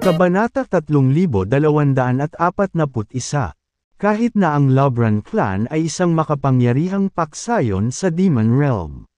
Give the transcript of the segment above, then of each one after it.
Kabanata 3241. Kahit na ang Lobran clan ay isang makapangyarihang paksayon sa Demon Realm.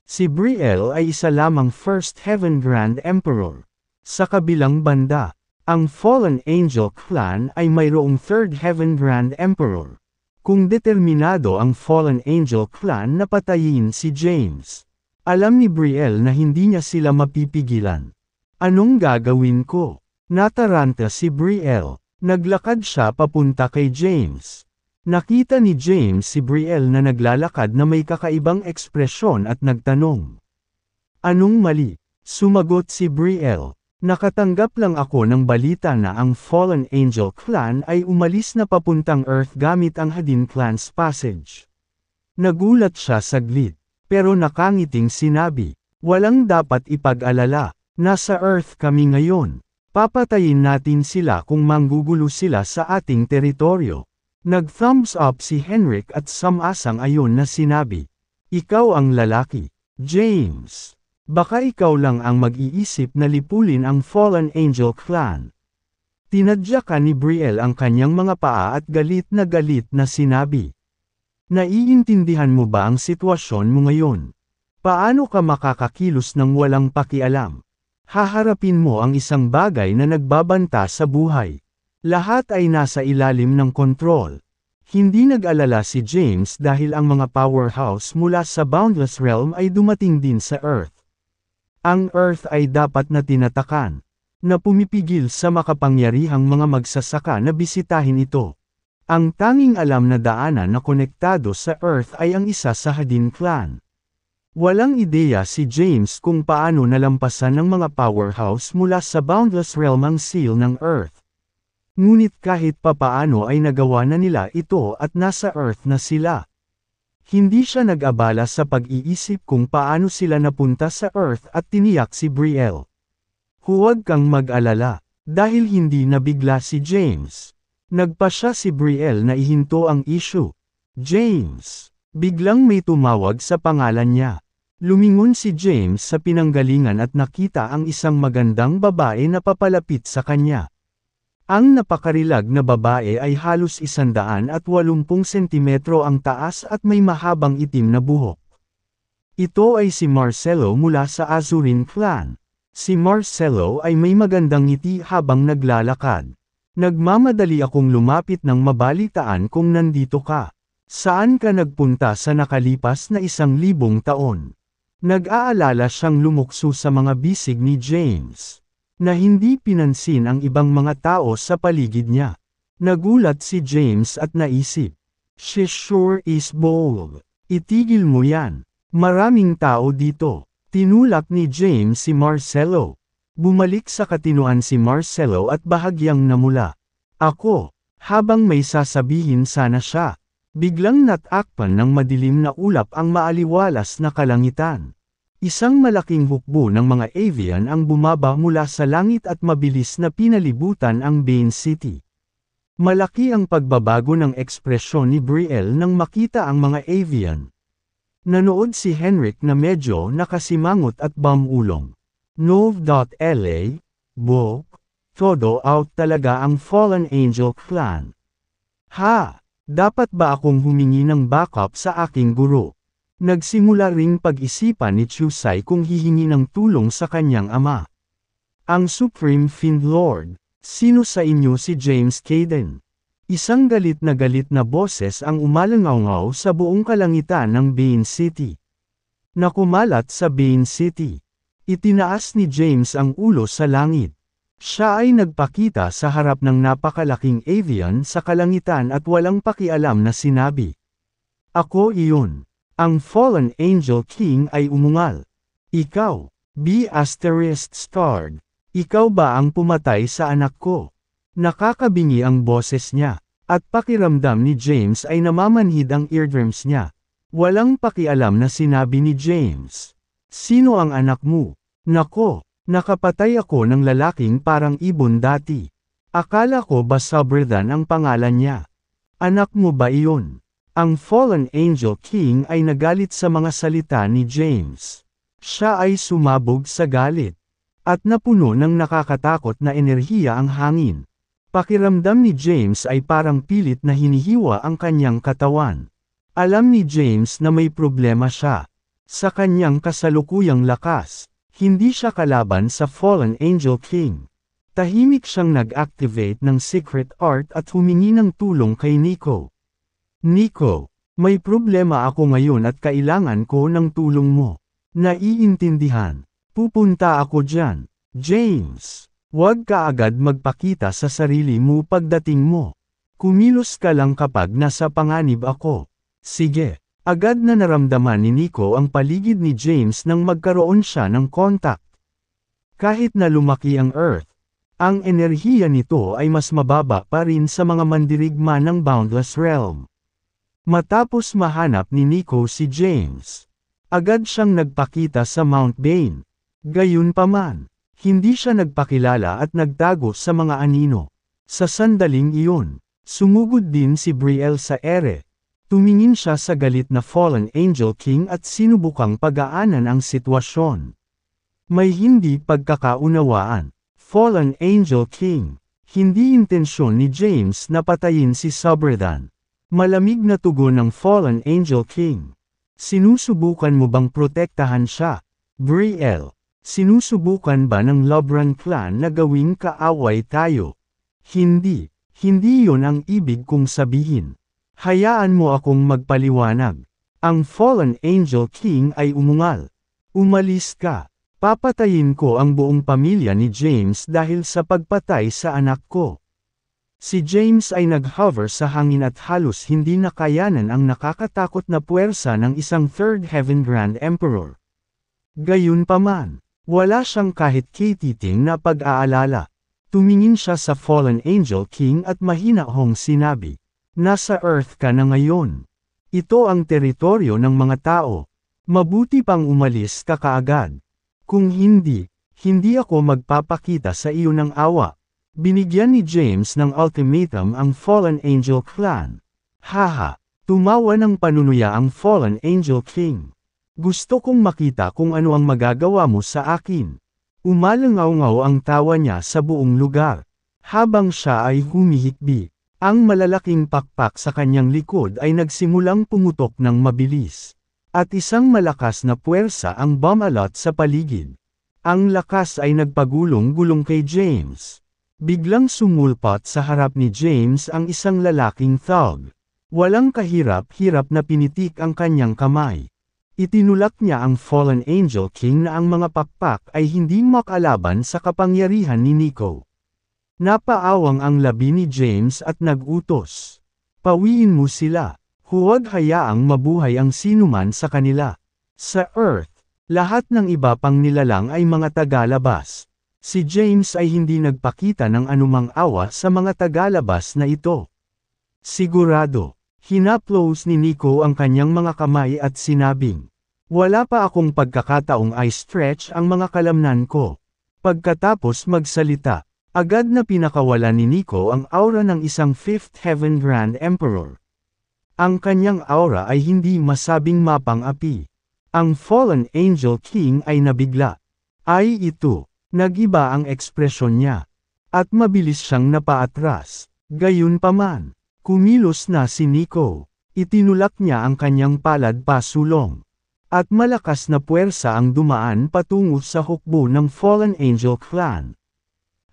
Si Brielle ay isa lamang First Heaven Grand Emperor. Sa kabilang banda, ang Fallen Angel clan ay mayroong Third Heaven Grand Emperor. Kung determinado ang Fallen Angel clan na patayin si James, alam ni Brielle na hindi niya sila mapipigilan. Anong gagawin ko? Nataranta si Brielle. Naglakad siya papunta kay James. Nakita ni James si Brielle na naglalakad na may kakaibang ekspresyon at nagtanong. Anong mali? Sumagot si Brielle. Nakatanggap lang ako ng balita na ang Fallen Angel clan ay umalis na papuntang Earth gamit ang Hadin clan's passage. Nagulat siya saglit, pero nakangiting sinabi, walang dapat ipag-alala, nasa Earth kami ngayon. Papatayin natin sila kung manggugulo sila sa ating teritoryo. Nag-thumbs up si Henrik at sumasang ayon na sinabi. Ikaw ang lalaki, James. Baka ikaw lang ang mag-iisip na lipulin ang Fallen Angel clan. Tinadyakan ni Brielle ang kanyang mga paa at galit na sinabi. Naiintindihan mo ba ang sitwasyon mo ngayon? Paano ka makakakilos ng walang pakialam? Haharapin mo ang isang bagay na nagbabanta sa buhay. Lahat ay nasa ilalim ng kontrol. Hindi nag-alala si James dahil ang mga powerhouse mula sa Boundless Realm ay dumating din sa Earth. Ang Earth ay dapat na tinatakan, na pumipigil sa makapangyarihang mga magsasaka na bisitahin ito. Ang tanging alam na daanan na konektado sa Earth ay ang isa sa Hadin clan. Walang ideya si James kung paano nalampasan ng mga powerhouse mula sa Boundless Realm ang seal ng Earth. Ngunit kahit papaano ay nagawa na nila ito at nasa Earth na sila. Hindi siya nag-abala sa pag-iisip kung paano sila napunta sa Earth at tiniyak si Brielle. Huwag kang mag-alala, dahil hindi nabigla si James. Nagpa siya si Brielle na ihinto ang issue. James. Biglang may tumawag sa pangalan niya. Lumingon si James sa pinanggalingan at nakita ang isang magandang babae na papalapit sa kanya. Ang napakarilag na babae ay halos 180 sentimetro ang taas at may mahabang itim na buhok. Ito ay si Marcelo mula sa Azurin clan. Si Marcelo ay may magandang ngiti habang naglalakad. Nagmamadali akong lumapit nang mabalitaan kung nandito ka. Saan ka nagpunta sa nakalipas na 1,000 taon? Nag-aalala siyang lumukso sa mga bisig ni James, na hindi pinansin ang ibang mga tao sa paligid niya. Nagulat si James at naisip, she sure is bold. Itigil mo yan. Maraming tao dito. Tinulak ni James si Marcelo. Bumalik sa katinuan si Marcelo at bahagyang namula. Ako, habang may sasabihin sana siya. Biglang natakpan ng madilim na ulap ang maaliwalas na kalangitan. Isang malaking hukbo ng mga avian ang bumaba mula sa langit at mabilis na pinalibutan ang Bane City. Malaki ang pagbabago ng ekspresyon ni Brielle nang makita ang mga avian. Nanood si Henrik na medyo nakasimangot at bumulong. Nov.la, Bok, todo out talaga ang Fallen Angel clan. Ha! Dapat ba akong humingi ng backup sa aking guro? Nagsimula ring pag-isipan ni Chusai kung hihingi ng tulong sa kanyang ama. Ang Supreme Fiend Lord, sino sa inyo si James Caden? Isang galit na boses ang umalangaw sa buong kalangitan ng Bane City. Nakumalat sa Bane City. Itinaas ni James ang ulo sa langit. Siya ay nagpakita sa harap ng napakalaking avian sa kalangitan at walang pakialam na sinabi. Ako iyon. Ang Fallen Angel King ay umungal. Ikaw, B*****. Ikaw ba ang pumatay sa anak ko? Nakakabingi ang boses niya, at pakiramdam ni James ay namamanhid ang eardrums niya. Walang pakialam na sinabi ni James. Sino ang anak mo? Nako! Nakapatay ako ng lalaking parang ibon dati. Akala ko ba Sabredan ang pangalan niya? Anak mo ba iyon? Ang Fallen Angel King ay nagalit sa mga salita ni James. Siya ay sumabog sa galit. At napuno ng nakakatakot na enerhiya ang hangin. Pakiramdam ni James ay parang pilit na hinihiwa ang kanyang katawan. Alam ni James na may problema siya. Sa kanyang kasalukuyang lakas, hindi siya kalaban sa Fallen Angel King. Tahimik siyang nag-activate ng secret art at humingi ng tulong kay Nico. Nico, may problema ako ngayon at kailangan ko ng tulong mo. Naiintindihan. Pupunta ako dyan. James, huwag ka agad magpakita sa sarili mo pagdating mo. Kumilos ka lang kapag nasa panganib ako. Sige. Agad na naramdaman ni Nico ang paligid ni James nang magkaroon siya ng contact. Kahit na lumaki ang Earth, ang enerhiya nito ay mas mababa pa rin sa mga mandirigma ng Boundless Realm. Matapos mahanap ni Nico si James, agad siyang nagpakita sa Mount Bane. Gayunpaman, hindi siya nagpakilala at nagtago sa mga anino. Sa sandaling iyon, sumugod din si Brielle sa ere. Tumingin siya sa galit na Fallen Angel King at sinubukang pagaanan ang sitwasyon. May hindi pagkakaunawaan. Fallen Angel King, hindi intensyon ni James na patayin si Subredan. Malamig na tugon ng Fallen Angel King. Sinusubukan mo bang protektahan siya? Brielle, sinusubukan ba ng Lobran clan na gawing kaaway tayo? Hindi yon ang ibig kong sabihin. Hayaan mo akong magpaliwanag. Ang Fallen Angel King ay umungal. Umalis ka. Papatayin ko ang buong pamilya ni James dahil sa pagpatay sa anak ko. Si James ay nag-hover sa hangin at halos hindi nakayanan ang nakakatakot na puwersa ng isang Third Heaven Grand Emperor. Gayunpaman, wala siyang kahit katiting na pag-aalala. Tumingin siya sa Fallen Angel King at mahinahong sinabi, "Nasa Earth ka na ngayon. Ito ang teritoryo ng mga tao. Mabuti pang umalis ka kaagad. Kung hindi ako magpapakita sa iyo ng awa." Binigyan ni James ng ultimatum ang Fallen Angel Clan. Haha, tumawa ng panunuya ang Fallen Angel King. Gusto kong makita kung ano ang magagawa mo sa akin. Umalangaw-ngaw ang tawa niya sa buong lugar. Habang siya ay humihikbi, ang malalaking pakpak sa kanyang likod ay nagsimulang pumutok ng mabilis. At isang malakas na puwersa ang bumalot sa paligid. Ang lakas ay nagpagulong-gulong kay James. Biglang sumulpot sa harap ni James ang isang lalaking thug. Walang kahirap-hirap na pinitik ang kanyang kamay. Itinulak niya ang Fallen Angel King na ang mga pakpak ay hindi makalaban sa kapangyarihan ni Nico. Napaawang ang labi ni James at nag-utos. Pawiin mo sila. Huwag hayaang mabuhay ang sinuman sa kanila. Sa Earth, lahat ng iba pang nilalang ay mga tagalabas. Si James ay hindi nagpakita ng anumang awa sa mga tagalabas na ito. Sigurado, hinaplos ni Nico ang kanyang mga kamay at sinabing, "Wala pa akong pagkakataong i-stretch ang mga kalamnan ko." Pagkatapos magsalita, agad na pinakawala ni Nico ang aura ng isang Fifth Heaven Grand Emperor. Ang kanyang aura ay hindi masabing mapang-api. Ang Fallen Angel King ay nabigla. Ay ito. Nag-iba ang ekspresyon niya. At mabilis siyang napaatras. Gayunpaman, kumilos na si Nico. Itinulak niya ang kanyang palad pasulong. At malakas na puwersa ang dumaan patungo sa hukbo ng Fallen Angel Clan.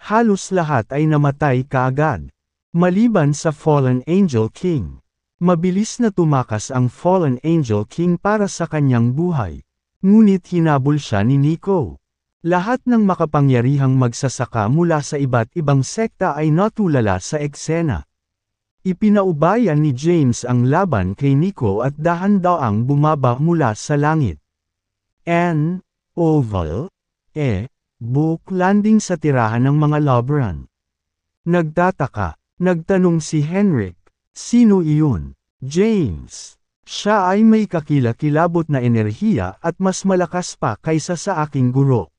Halos lahat ay namatay kaagad. Maliban sa Fallen Angel King. Mabilis na tumakas ang Fallen Angel King para sa kanyang buhay. Ngunit hinabol siya ni Nico. Lahat ng makapangyarihang magsasaka mula sa iba't ibang sekta ay natulala sa eksena. Ipinaubayan ni James ang laban kay Nico at dahan-daang bumaba mula sa langit. Oval, book landing sa tirahan ng mga Lobran. Nagtataka, nagtanong si Henrik, "Sino iyon?" "James. Siya ay may kakilakilabot na enerhiya at mas malakas pa kaysa sa aking guro."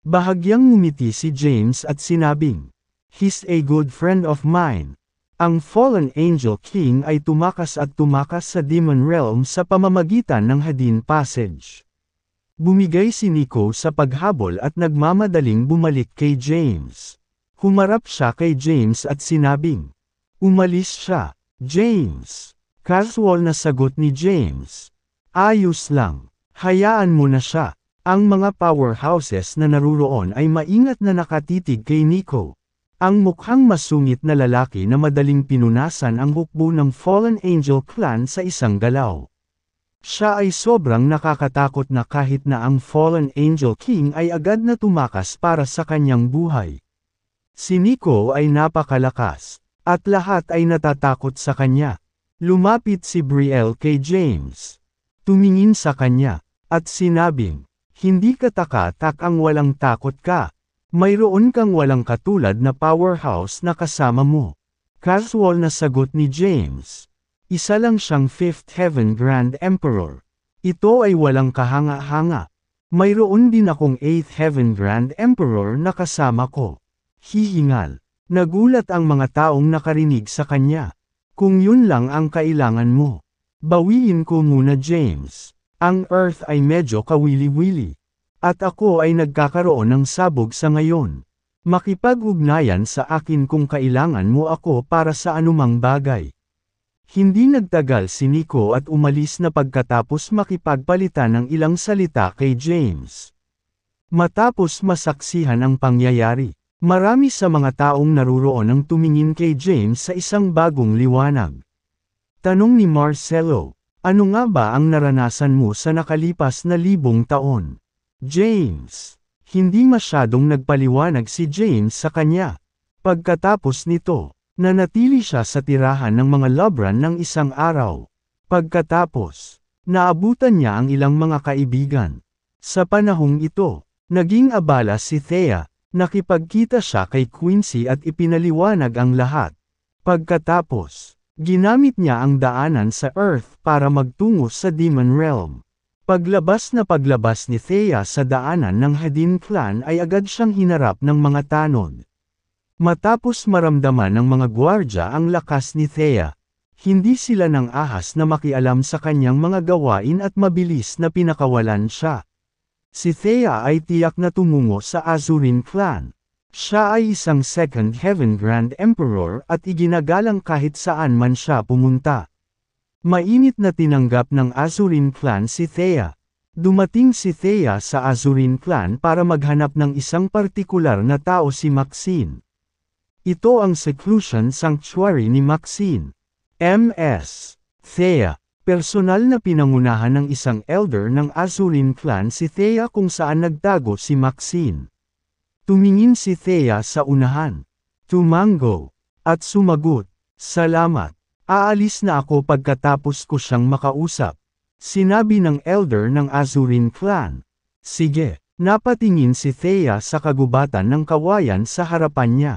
Bahagyang ngumiti si James at sinabing, "He's a good friend of mine." Ang Fallen Angel King ay tumakas sa Demon Realm sa pamamagitan ng Hadin Passage. Bumigay si Nico sa paghabol at nagmamadaling bumalik kay James. Humarap siya kay James at sinabing, "Umalis siya, James." Casual na sagot ni James, "Ayos lang, hayaan mo na siya." Ang mga powerhouses na naruroon ay maingat na nakatitig kay Nico. Ang mukhang masungit na lalaki na madaling pinunasan ang hukbo ng Fallen Angel Clan sa isang galaw. Siya ay sobrang nakakatakot na kahit na ang Fallen Angel King ay agad na tumakas para sa kanyang buhay. Si Nico ay napakalakas, at lahat ay natatakot sa kanya. Lumapit si Brielle kay James. Tumingin sa kanya, at sinabing, "Hindi ka takatak ang walang takot ka. Mayroon kang walang katulad na powerhouse na kasama mo." Casual na sagot ni James. Isa lang siyang Fifth Heaven Grand Emperor. Ito ay walang kahanga-hanga. Mayroon din akong Eighth Heaven Grand Emperor na kasama ko. Hihingal. Nagulat ang mga taong nakarinig sa kanya. Kung yun lang ang kailangan mo. Bawiin ko muna, James. Ang Earth ay medyo kawili-wili. At ako ay nagkakaroon ng sabog sa ngayon. Makipag-ugnayan sa akin kung kailangan mo ako para sa anumang bagay. Hindi nagtagal si Nico at umalis na pagkatapos makipagpalitan ng ilang salita kay James. Matapos masaksihan ang pangyayari, marami sa mga taong naruroon ang tumingin kay James sa isang bagong liwanag. Tanong ni Marcelo, "Ano nga ba ang naranasan mo sa nakalipas na 1,000 taon?" James. Hindi masyadong nagpaliwanag si James sa kanya. Pagkatapos nito, nanatili siya sa tirahan ng mga Lobran ng isang araw. Pagkatapos, naabutan niya ang ilang mga kaibigan. Sa panahong ito, naging abala si Thea, nakipagkita siya kay Quincy at ipinaliwanag ang lahat. Pagkatapos, ginamit niya ang daanan sa Earth para magtungo sa Demon Realm. Paglabas ni Thea sa daanan ng Hadin Clan ay agad siyang hinarap ng mga tanod. Matapos maramdaman ng mga gwardya ang lakas ni Thea, hindi sila nang ahas na makialam sa kanyang mga gawain at mabilis na pinakawalan siya. Si Thea ay tiyak na tumungo sa Azurin Clan. Siya ay isang Second Heaven Grand Emperor at iginagalang kahit saan man siya pumunta. Mainit na tinanggap ng Azurin Clan si Thea. Dumating si Thea sa Azurin Clan para maghanap ng isang partikular na tao, si Maxine. Ito ang Seclusion Sanctuary ni Maxine. Ms. Thea. Personal na pinangunahan ng isang elder ng Azurin Clan si Thea kung saan nagtago si Maxine. Tumingin si Thea sa unahan. Tumango. At sumagot, "Salamat. Aalis na ako pagkatapos ko siyang makausap." Sinabi ng elder ng Azurin Clan. "Sige." Napatingin si Thea sa kagubatan ng kawayan sa harapan niya.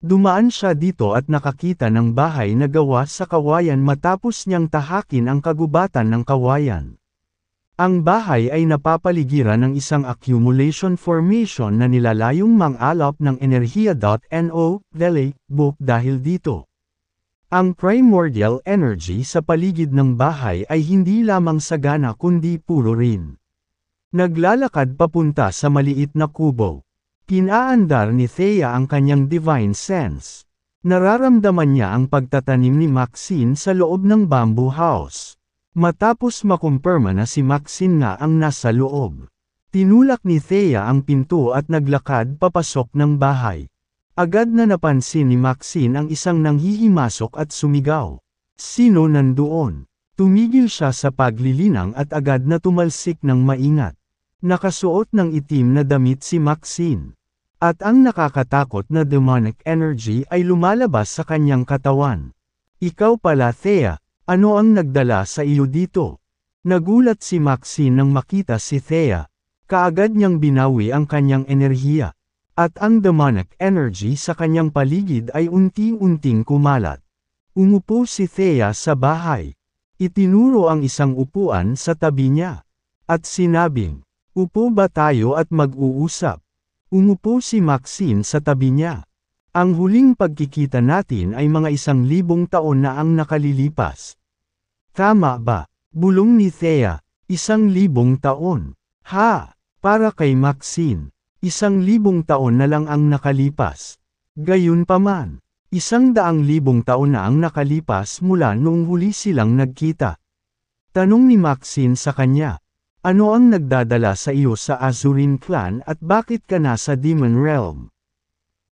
Dumaan siya dito at nakakita ng bahay na gawa sa kawayan matapos niyang tahakin ang kagubatan ng kawayan. Ang bahay ay napapaligiran ng isang accumulation formation na nilalayong mang-alap ng enerhiya. Valley book dahil dito. Ang primordial energy sa paligid ng bahay ay hindi lamang sagana kundi puro rin. Naglalakad papunta sa maliit na kubo. Pinaandar ni Thea ang kanyang divine sense. Nararamdaman niya ang pagtatanim ni Maxine sa loob ng bamboo house. Matapos makumpirma na si Maxine nga ang nasa loob, tinulak ni Thea ang pinto at naglakad papasok ng bahay. Agad na napansin ni Maxine ang isang nanghihimasok at sumigaw. "Sino nandoon?" Tumigil siya sa paglilinang at agad na tumalsik ng maingat. Nakasuot ng itim na damit si Maxine. At ang nakakatakot na demonic energy ay lumalabas sa kanyang katawan. "Ikaw pala, Thea, ano ang nagdala sa iyo dito?" Nagulat si Maxine nang makita si Thea. Kaagad niyang binawi ang kanyang enerhiya. At ang demonic energy sa kanyang paligid ay unti-unting kumalat. Umupo si Thea sa bahay. Itinuro ang isang upuan sa tabi niya. At sinabing, "Upo ba tayo at mag-uusap?" Umupo si Maxine sa tabi niya. Ang huling pagkikita natin ay mga 1,000 taon na ang nakalilipas. "Tama ba?" Bulong ni Thea. 1,000 taon. Ha! Para kay Maxine, 1,000 taon na lang ang nakalipas. Gayunpaman, 100,000 taon na ang nakalipas mula noong huli silang nagkita. Tanong ni Maxine sa kanya, ano ang nagdadala sa iyo sa Azurin Clan at bakit ka nasa Demon Realm?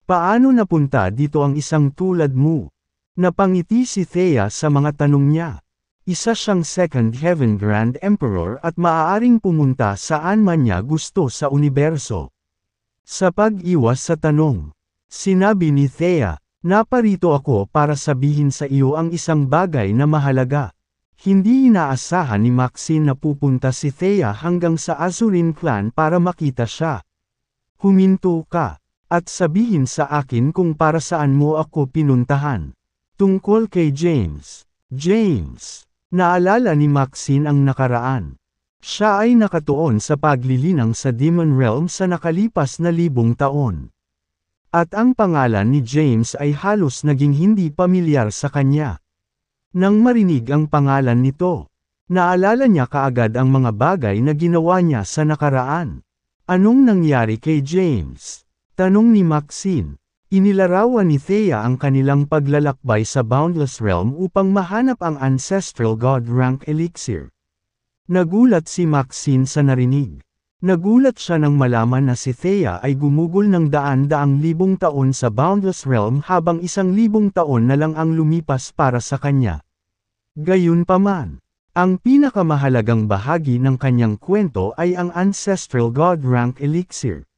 Paano napunta dito ang isang tulad mo? Napangiti si Thea sa mga tanong niya. Isa siyang Second Heaven Grand Emperor at maaaring pumunta saan man niya gusto sa universo. Sa pag-iwas sa tanong, sinabi ni Thea, naparito ako para sabihin sa iyo ang isang bagay na mahalaga. Hindi inaasahan ni Maxine na pupunta si Thea hanggang sa Azurin Clan para makita siya. Huminto ka, at sabihin sa akin kung para saan mo ako pinuntahan. Tungkol kay James. James. Naalala ni Maxine ang nakaraan. Siya ay nakatuon sa paglilinang sa Demon Realm sa nakalipas na 1,000 taon. At ang pangalan ni James ay halos naging hindi pamilyar sa kanya. Nang marinig ang pangalan nito, naalala niya kaagad ang mga bagay na ginawa niya sa nakaraan. Anong nangyari kay James? Tanong ni Maxine. Inilarawan ni Thea ang kanilang paglalakbay sa Boundless Realm upang mahanap ang Ancestral God Rank Elixir. Nagulat si Maxine sa narinig. Nagulat siya nang malaman na si Thea ay gumugol ng daan-daang libong taon sa Boundless Realm habang 1,000 taon na lang ang lumipas para sa kanya. Gayunpaman, ang pinakamahalagang bahagi ng kanyang kwento ay ang Ancestral God Rank Elixir,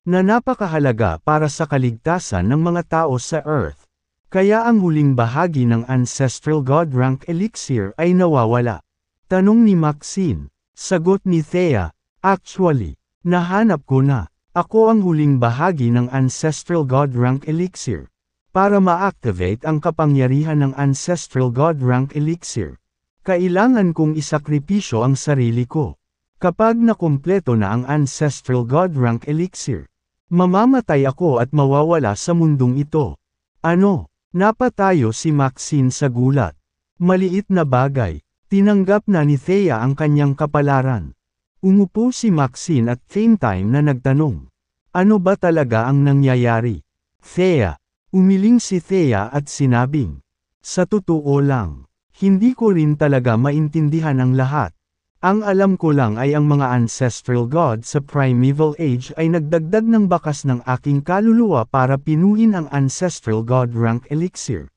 na napakahalaga para sa kaligtasan ng mga tao sa Earth. Kaya ang huling bahagi ng Ancestral God Rank Elixir ay nawawala. Tanong ni Maxine. Sagot ni Thea, actually, nahanap ko na. Ako ang huling bahagi ng Ancestral God Rank Elixir. Para ma-activate ang kapangyarihan ng Ancestral God Rank Elixir, kailangan kong isakripisyo ang sarili ko. Kapag nakumpleto na ang Ancestral God Rank Elixir, mamamatay ako at mawawala sa mundong ito. Ano? Napatayo si Maxine sa gulat. Maliit na bagay. Tinanggap na ni Thea ang kanyang kapalaran. Umupo si Maxine at same time na nagtanong. Ano ba talaga ang nangyayari? Thea. Umiling si Thea at sinabing, sa totoo lang, hindi ko rin talaga maintindihan ang lahat. Ang alam ko lang ay ang mga ancestral god sa primeval age ay nagdagdag ng bakas ng aking kaluluwa para pinuin ang ancestral god rank elixir.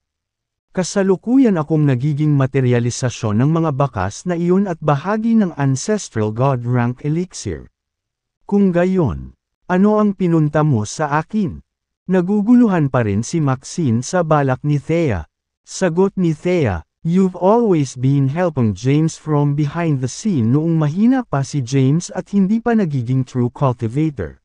Kasalukuyan akong nagiging materialisasyon ng mga bakas na iyon at bahagi ng ancestral god rank elixir. Kung gayon, ano ang pinunta mo sa akin? Naguguluhan pa rin si Maxine sa balak ni Thea. Sagot ni Thea, you've always been helping James from behind the scene noong mahina pa si James at hindi pa nagiging true cultivator.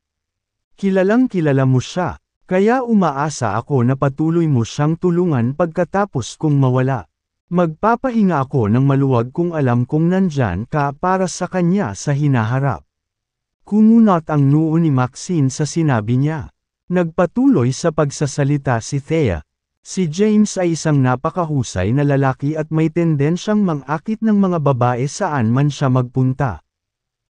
Kilalang kilala mo siya, kaya umaasa ako na patuloy mo siyang tulungan pagkatapos kong mawala. Magpapahinga ako ng maluwag kung alam kong nandyan ka para sa kanya sa hinaharap. Kumunot ang noo ni Maxine sa sinabi niya. Nagpatuloy sa pagsasalita si Thea. Si James ay isang napakahusay na lalaki at may tendensyang mang-akit ng mga babae saan man siya magpunta.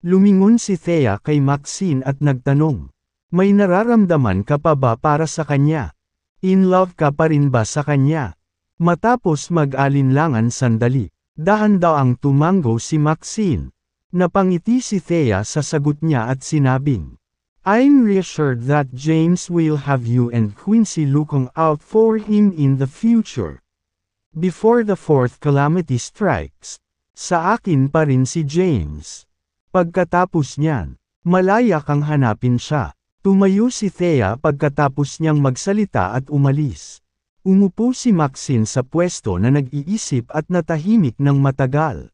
Lumingon si Thea kay Maxine at nagtanong, may nararamdaman ka pa ba para sa kanya? In love ka pa rin ba sa kanya? Matapos mag-alinlangan sandali, dahan-daang tumango si Maxine. Napangiti si Thea sa sagot niya at sinabing, I'm reassured that James will have you and Quincy looking out for him in the future. Before the fourth calamity strikes, sa akin pa rin si James. Pagkatapos niyan, malaya kang hanapin siya. Tumayo si Thea pagkatapos niyang magsalita at umalis. Umupo si Maxine sa pwesto na nag-iisip at natahimik ng matagal.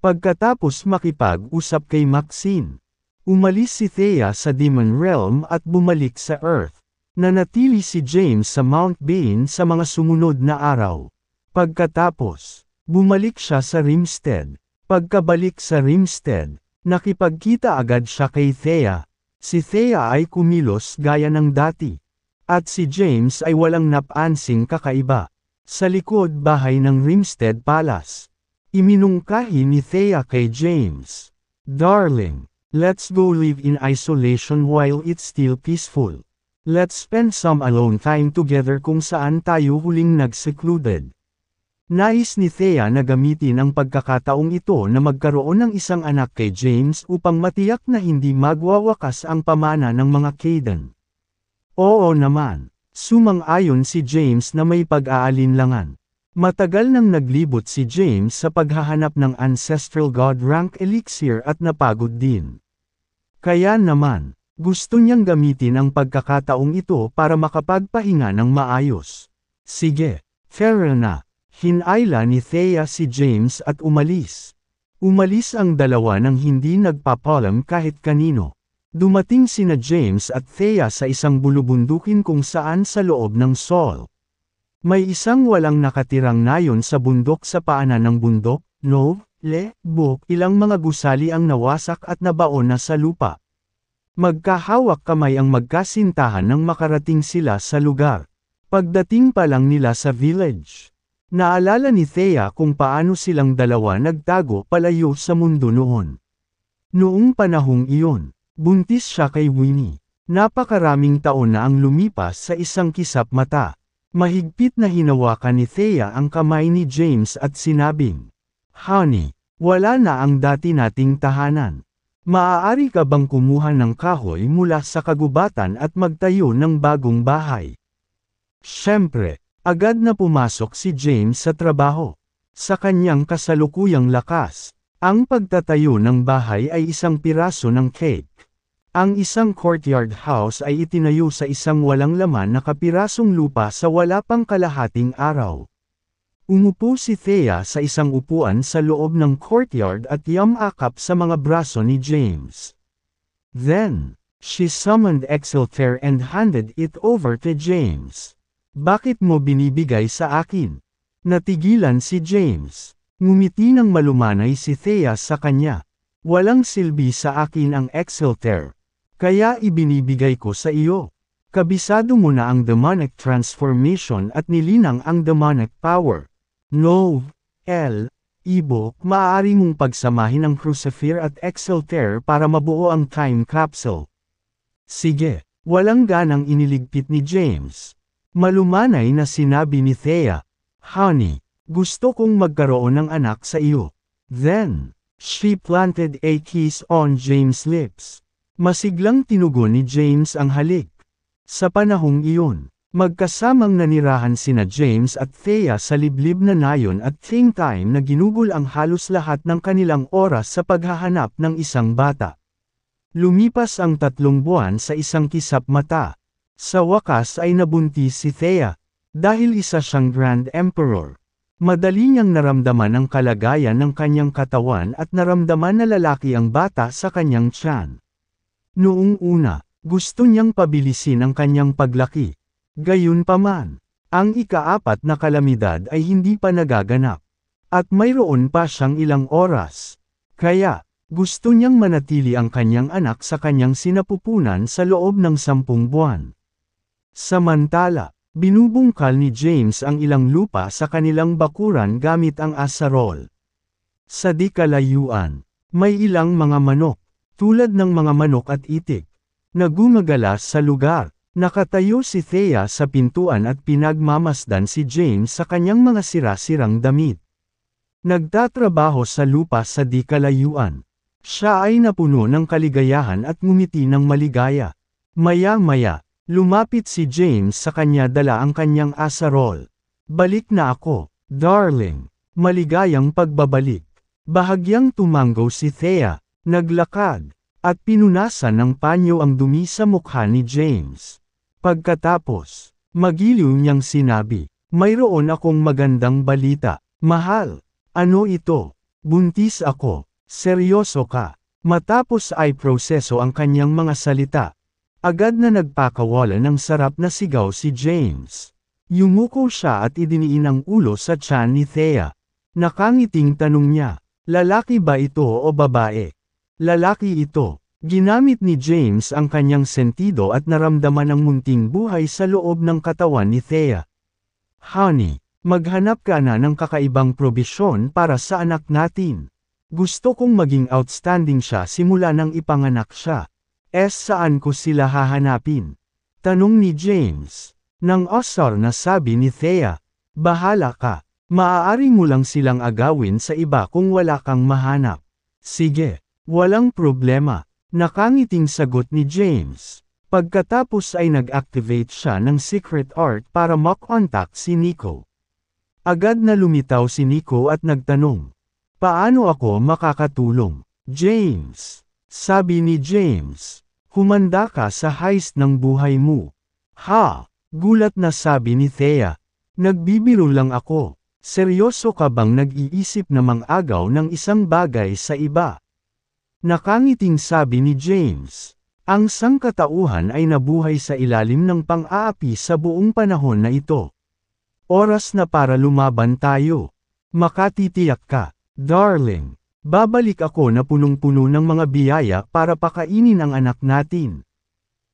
Pagkatapos makipag-usap kay Maxine, umalis si Thea sa Demon Realm at bumalik sa Earth. Nanatili si James sa Mount Bane sa mga sumunod na araw. Pagkatapos, bumalik siya sa Rimstead. Pagkabalik sa Rimstead, nakipagkita agad siya kay Thea. Si Thea ay kumilos gaya ng dati. At si James ay walang napansing kakaiba. Sa likod bahay ng Rimstead Palace, iminungkahi ni Thea kay James. Darling, Let's go live in isolation while it's still peaceful. Let's spend some alone time together kung saan tayo huling nag-secluded. Nais ni Thea na gamitin ang pagkakataong ito na magkaroon ng isang anak kay James upang matiyak na hindi magwawakas ang pamana ng mga Kayden. Oo naman, sumang-ayon si James na may pag-aalinlangan. Matagal nang naglibot si James sa paghahanap ng Ancestral God Rank Elixir at napagod din. Kaya naman, gusto niyang gamitin ang pagkakataong ito para makapagpahinga ng maayos. Sige, fair na. Hinayla ni Thea si James at umalis. Umalis ang dalawa nang hindi nagpapalam kahit kanino. Dumating sina James at Thea sa isang bulubundukin kung saan sa loob ng Sol. May isang walang nakatirang nayon sa bundok sa paanan ng bundok, ilang mga gusali ang nawasak at nabaon na sa lupa. Magkahawak kamay ang magkasintahan nang makarating sila sa lugar. Pagdating pa lang nila sa village, naalala ni Thea kung paano silang dalawa nagtago palayo sa mundo noon. Noong panahong iyon, buntis siya kay Winnie. Napakaraming taon na ang lumipas sa isang kisap mata. Mahigpit na hinawakan ni Thea ang kamay ni James at sinabing, "Honey, wala na ang dati nating tahanan. Maaari ka bang kumuha ng kahoy mula sa kagubatan at magtayo ng bagong bahay?" Siyempre, agad na pumasok si James sa trabaho. Sa kanyang kasalukuyang lakas, ang pagtatayo ng bahay ay isang piraso ng cake. Ang isang courtyard house ay itinayo sa isang walang laman na kapirasong lupa sa wala pang kalahating araw. Umupo si Thea sa isang upuan sa loob ng courtyard at yamakap sa mga braso ni James. Then, she summoned Excelter and handed it over to James. "Bakit mo binibigay sa akin?" Natigilan si James. Ngumiti ng malumanay si Thea sa kanya. "Walang silbi sa akin ang Excelter. Kaya ibinibigay ko sa iyo. Kabisado mo na ang demonic transformation at nilinang ang demonic power. Maaari mong pagsamahin ang Crucifer at Excelter para mabuo ang time capsule." Sige, walang ganang iniligpit ni James. Malumanay na sinabi ni Thea, "Honey, gusto kong magkaroon ng anak sa iyo." Then, she planted a kiss on James' lips. Masiglang tinugon ni James ang halik. Sa panahong iyon, magkasamang nanirahan sina James at Thea sa liblib na nayon at same time na ginugol ang halos lahat ng kanilang oras sa paghahanap ng isang bata. Lumipas ang 3 buwan sa isang kisap mata. Sa wakas ay nabuntis si Thea, dahil isa siyang Grand Emperor. Madali niyang naramdaman ang kalagayan ng kanyang katawan at naramdaman na lalaki ang bata sa kanyang tiyan. Noong una, gusto niyang pabilisin ang kanyang paglaki. Gayunpaman, ang ika-4 na kalamidad ay hindi pa nagaganap. At mayroon pa siyang ilang oras. Kaya, gusto niyang manatili ang kanyang anak sa kanyang sinapupunan sa loob ng 10 buwan. Samantala, binubungkal ni James ang ilang lupa sa kanilang bakuran gamit ang asarol. Sa di kalayuan, may ilang mga manok, tulad ng mga manok at itik, na gumagalas sa lugar. Nakatayo si Thea sa pintuan at pinagmamasdan si James sa kanyang mga sira-sirang damit. Nagtatrabaho sa lupa sa di kalayuan. Siya ay napuno ng kaligayahan at ngumiti ng maligaya. Maya-maya, lumapit si James sa kanya dala ang kanyang asarol. "Balik na ako, darling." Maligayang pagbabalik. Bahagyang tumanggo si Thea, naglakad, at pinunasan ng panyo ang dumi sa mukha ni James. Pagkatapos, magiliw niyang sinabi, "Mayroon akong magandang balita, mahal." "Ano ito?" "Buntis ako." "Seryoso ka?" Matapos ay proseso ang kanyang mga salita. Agad na nagpakawala ng sarap na sigaw si James. Yumuko siya at idiniin ang ulo sa tiyan ni Thea. Nakangiting tanong niya, "Lalaki ba ito o babae?" "Lalaki ito." Ginamit ni James ang kanyang sentido at naramdaman ang munting buhay sa loob ng katawan ni Thea. "Honey, maghanap ka na ng kakaibang probisyon para sa anak natin. Gusto kong maging outstanding siya simula nang ipanganak siya. Saan ko sila hahanapin? Tanong ni James. Nang osar na sabi ni Thea. Bahala ka. Maaari mo lang silang agawin sa iba kung wala kang mahanap. Sige, walang problema. Nakangiting sagot ni James. Pagkatapos ay nag-activate siya ng secret art para makontak si Nico. Agad na lumitaw si Nico at nagtanong. Paano ako makakatulong? James. Sabi ni James. Humanda ka sa heist ng buhay mo. Ha? Gulat na sabi ni Thea. Nagbibiro lang ako. Seryoso ka bang nag-iisip na mang-agaw ng isang bagay sa iba? Nakangiting sabi ni James. Ang sangkatauhan ay nabuhay sa ilalim ng pang-aapi sa buong panahon na ito. Oras na para lumaban tayo. Makatitiyak ka, darling. Babalik ako na punong-puno ng mga biyaya para pakainin ang anak natin.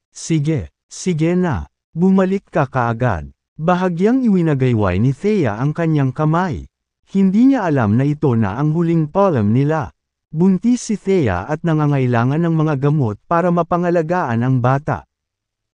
Sige, sige na. Bumalik ka kaagad. Bahagyang iwinagayway ni Thea ang kanyang kamay. Hindi niya alam na ito na ang huling polem nila. Buntis si Thea at nangangailangan ng mga gamot para mapangalagaan ang bata.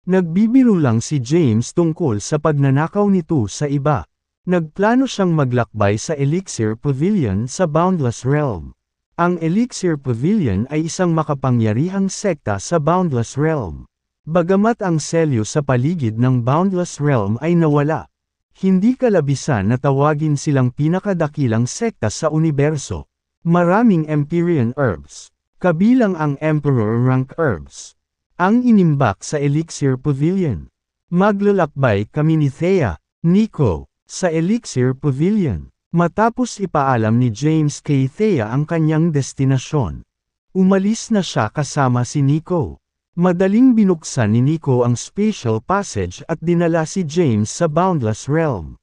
Nagbibiro lang si James tungkol sa pagnanakaw nito sa iba. Nagplano siyang maglakbay sa Elixir Pavilion sa Boundless Realm. Ang Elixir Pavilion ay isang makapangyarihang sekta sa Boundless Realm. Bagamat ang selyo sa paligid ng Boundless Realm ay nawala, hindi kalabisan na tawagin silang pinakadakilang sekta sa universo. Maraming Empyrean herbs, kabilang ang Emperor rank herbs, ang inimbak sa Elixir Pavilion. Maglalakbay kami ni Thea, Nico, sa Elixir Pavilion. Matapos ipaalam ni James kay Thea ang kanyang destinasyon, umalis na siya kasama si Nico. Madaling binuksan ni Nico ang spatial passage at dinala si James sa Boundless Realm.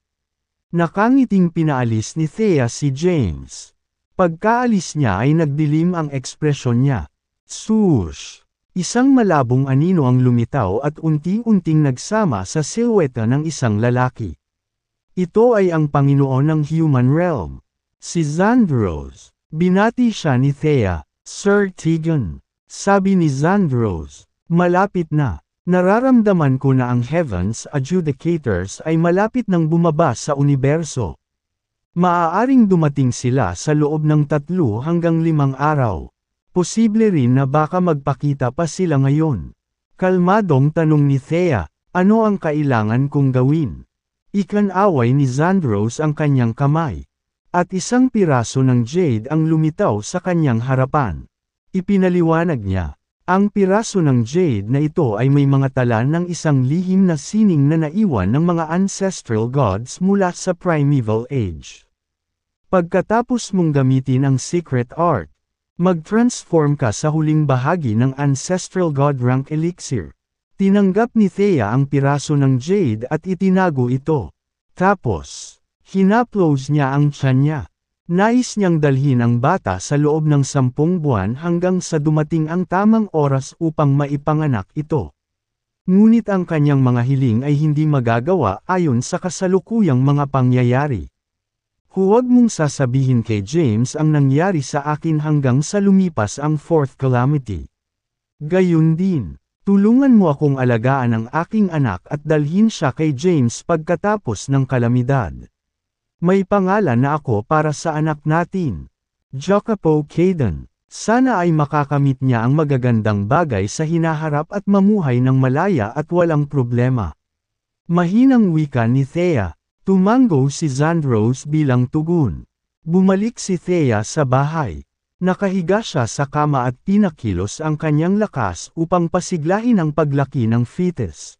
Nakangiting pinaalis ni Thea si James. Pagkaalis niya ay nagdilim ang ekspresyon niya. Swoosh! Isang malabong anino ang lumitaw at unti-unting nagsama sa silhouette ng isang lalaki. Ito ay ang Panginoon ng Human Realm. Si Xandros. Binati siya ni Thea. Sir Tegan. Sabi ni Xandros. Malapit na. Nararamdaman ko na ang Heavens Adjudicators ay malapit nang bumaba sa universo. Maaaring dumating sila sa loob ng 3 hanggang 5 araw. Posible rin na baka magpakita pa sila ngayon. Kalmadong tanong ni Thea, ano ang kailangan kong gawin? Ikanaway ni Xandros ang kanyang kamay. At isang piraso ng jade ang lumitaw sa kanyang harapan. Ipinaliwanag niya, ang piraso ng jade na ito ay may mga tala ng isang lihim na sining na naiwan ng mga ancestral gods mula sa primeval age. Pagkatapos mong gamitin ang secret art, mag-transform ka sa huling bahagi ng ancestral god rank elixir. Tinanggap ni Thea ang piraso ng jade at itinago ito. Tapos, hinaplouse niya ang tiyan niya. Nais niyang dalhin ang bata sa loob ng 10 buwan hanggang sa dumating ang tamang oras upang maipanganak ito. Ngunit ang kanyang mga hiling ay hindi magagawa ayon sa kasalukuyang mga pangyayari. Huwag mong sasabihin kay James ang nangyari sa akin hanggang sa lumipas ang 4th calamity. Gayun din, tulungan mo akong alagaan ang aking anak at dalhin siya kay James pagkatapos ng kalamidad. May pangalan na ako para sa anak natin. Jacopo Caden. Sana ay makakamit niya ang magagandang bagay sa hinaharap at mamuhay ng malaya at walang problema. Mahinang wika ni Thea. Tumango si Xandros bilang tugon. Bumalik si Thea sa bahay. Nakahiga siya sa kama at pinakilos ang kanyang lakas upang pasiglahin ang paglaki ng fetus.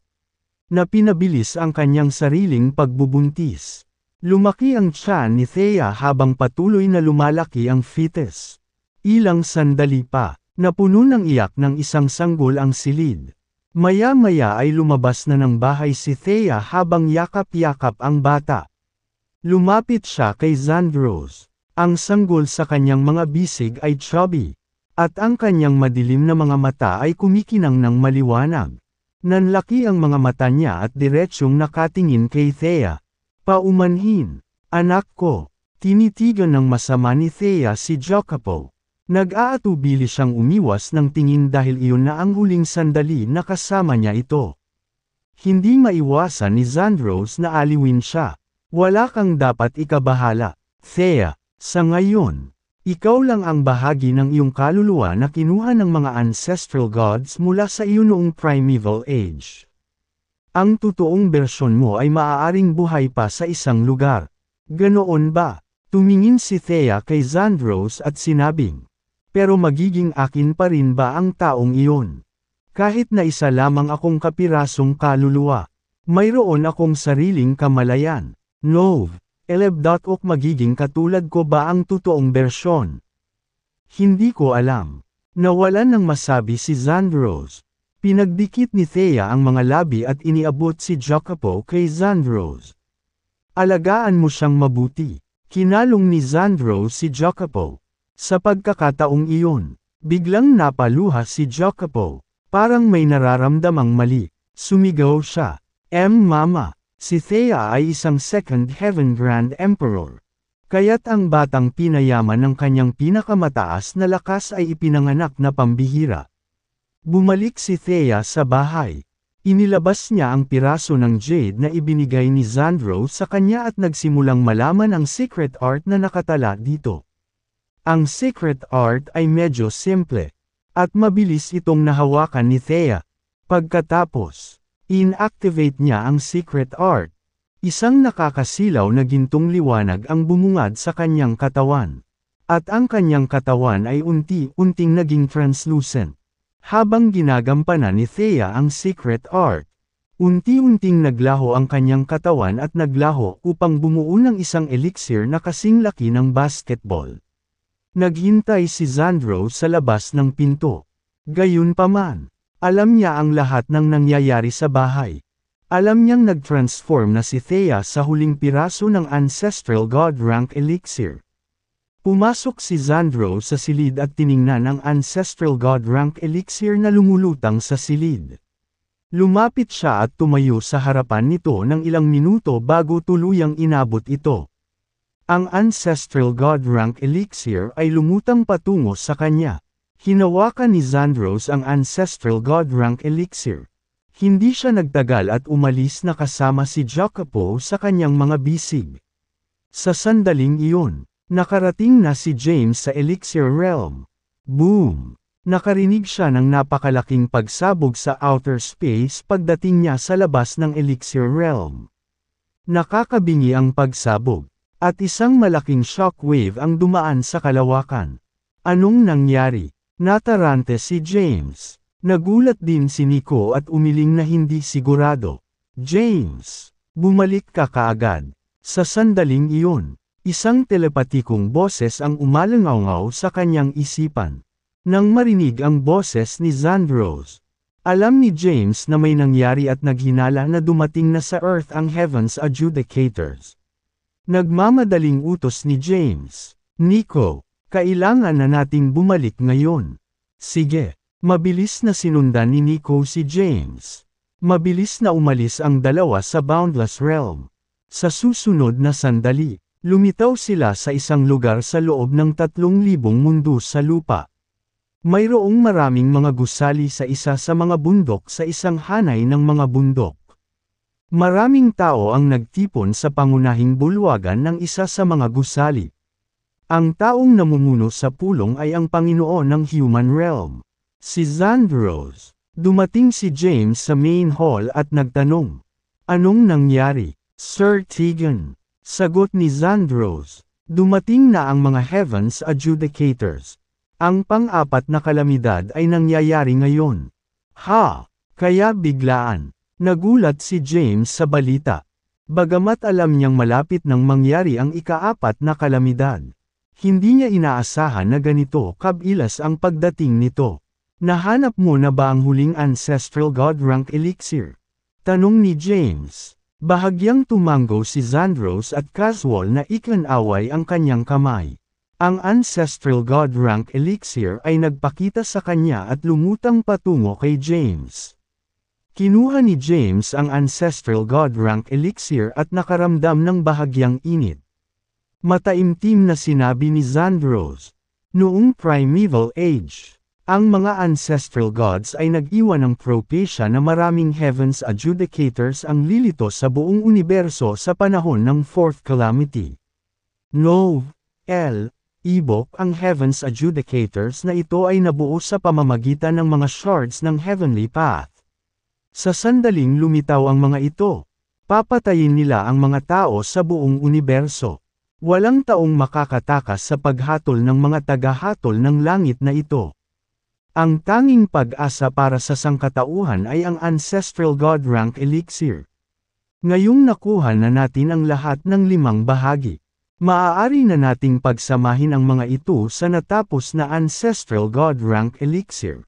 Napinabilis ang kanyang sariling pagbubuntis. Lumaki ang tiyan ni Thea habang patuloy na lumalaki ang fetus. Ilang sandali pa, napuno ng iyak ng isang sanggol ang silid. Maya-maya ay lumabas na ng bahay si Thea habang yakap-yakap ang bata. Lumapit siya kay Xandros. Ang sanggol sa kanyang mga bisig ay chubby, at ang kanyang madilim na mga mata ay kumikinang ng maliwanag. Nanlaki ang mga mata niya at diretsyong nakatingin kay Thea. Paumanhin, anak ko. Tinitigan ng masama ni Thea si Jacopo. Nag-aatubili siyang umiwas ng tingin dahil iyon na ang huling sandali na kasama niya ito. Hindi maiwasan ni Xandros na aliwin siya. Wala kang dapat ikabahala, Thea. Sa ngayon, ikaw lang ang bahagi ng iyong kaluluwa na kinuha ng mga ancestral gods mula sa iyo noong primeval age. Ang totoong bersyon mo ay maaaring buhay pa sa isang lugar. Ganoon ba? Tumingin si Thea kay Xandros at sinabing, pero magiging akin pa rin ba ang taong iyon? Kahit na isa lamang akong kapirasong kaluluwa, mayroon akong sariling kamalayan. No, eleb.ok magiging katulad ko ba ang totoong bersyon? Hindi ko alam. Nawalan ng masabi si Xandros. Pinagdikit ni Thea ang mga labi at iniabot si Jacopo kay Xandros. Alagaan mo siyang mabuti. Kinalong ni Xandros si Jacopo. Sa pagkakataong iyon, biglang napaluha si Jacopo. Parang may nararamdamang mali. Sumigaw siya. Mama, si Thea ay isang second heaven grand emperor. Kaya't ang batang pinayaman ng kanyang pinakamataas na lakas ay ipinanganak na pambihira. Bumalik si Thea sa bahay. Inilabas niya ang piraso ng jade na ibinigay ni Xandros sa kanya at nagsimulang malaman ang secret art na nakatala dito. Ang secret art ay medyo simple, at mabilis itong nahawakan ni Thea. Pagkatapos, inactivate niya ang secret art. Isang nakakasilaw na gintong liwanag ang bumungad sa kanyang katawan. At ang kanyang katawan ay unti-unting naging translucent. Habang ginagampanan ni Thea ang secret art, unti-unting naglaho ang kanyang katawan at naglaho upang bumuo ng isang elixir na kasing laki ng basketball. Naghintay si Xandros sa labas ng pinto. Gayunpaman, alam niya ang lahat ng nangyayari sa bahay. Alam niyang nag-transform na si Thea sa huling piraso ng ancestral god rank elixir. Pumasok si Xandros sa silid at tiningnan ang ancestral god rank elixir na lumulutang sa silid. Lumapit siya at tumayo sa harapan nito ng ilang minuto bago tuluyang inabot ito. Ang ancestral god rank elixir ay lumutang patungo sa kanya. Hinawakan ni Xandros ang ancestral god rank elixir. Hindi siya nagtagal at umalis na kasama si Jacopo sa kanyang mga bisig. Sa sandaling iyon, nakarating na si James sa Elixir Realm. Boom! Nakarinig siya ng napakalaking pagsabog sa outer space pagdating niya sa labas ng Elixir Realm. Nakakabingi ang pagsabog, at isang malaking shockwave ang dumaan sa kalawakan. Anong nangyari? Natarante si James. Nagulat din si Nico at umiling na hindi sigurado. James! Bumalik ka kaagad. Sa sandaling iyon, isang telepatikong boses ang umalangaw sa kanyang isipan. Nang marinig ang boses ni Xandros, alam ni James na may nangyari at naghinala na dumating na sa Earth ang Heaven's Adjudicators. Nagmamadaling utos ni James, Nico, kailangan na nating bumalik ngayon. Sige, mabilis na sinundan ni Nico si James. Mabilis na umalis ang dalawa sa Boundless Realm. Sa susunod na sandali, lumitaw sila sa isang lugar sa loob ng 3,000 mundo sa lupa. Mayroong maraming mga gusali sa isa sa mga bundok sa isang hanay ng mga bundok. Maraming tao ang nagtipon sa pangunahing bulwagan ng isa sa mga gusali. Ang taong namumuno sa pulong ay ang Panginoon ng Human Realm, si Xandros. Dumating si James sa main hall at nagtanong, "Anong nangyari, Sir Tegan?" Sagot ni Xandros, "Dumating na ang mga Heaven's Adjudicators. Ang pang-apat na kalamidad ay nangyayari ngayon." Ha! Kaya biglaan. Nagulat si James sa balita. Bagamat alam niyang malapit nang mangyari ang ika-4 na kalamidad, hindi niya inaasahan na ganito kabilas ang pagdating nito. Nahanap mo na ba ang huling ancestral god rank elixir? Tanong ni James. Bahagyang tumango si Xandros at casual na ikinaway ang kanyang kamay. Ang ancestral god rank elixir ay nagpakita sa kanya at lumutang patungo kay James. Kinuha ni James ang ancestral god rank elixir at nakaramdam ng bahagyang init. Mataimtim na sinabi ni Zandros. Noong Primeval Age, ang mga ancestral gods ay nag-iwan ng propesya na maraming heavens adjudicators ang lilito sa buong universo sa panahon ng Fourth Calamity. Ibok ang heavens adjudicators na ito ay nabuo sa pamamagitan ng mga shards ng Heavenly Path. Sa sandaling lumitaw ang mga ito, papatayin nila ang mga tao sa buong universo. Walang taong makakatakas sa paghatol ng mga tagahatol ng langit na ito. Ang tanging pag-asa para sa sangkatauhan ay ang Ancestral God Rank Elixir. Ngayong nakuha na natin ang lahat ng 5 bahagi. Maaari na nating pagsamahin ang mga ito sa natapos na Ancestral God Rank Elixir.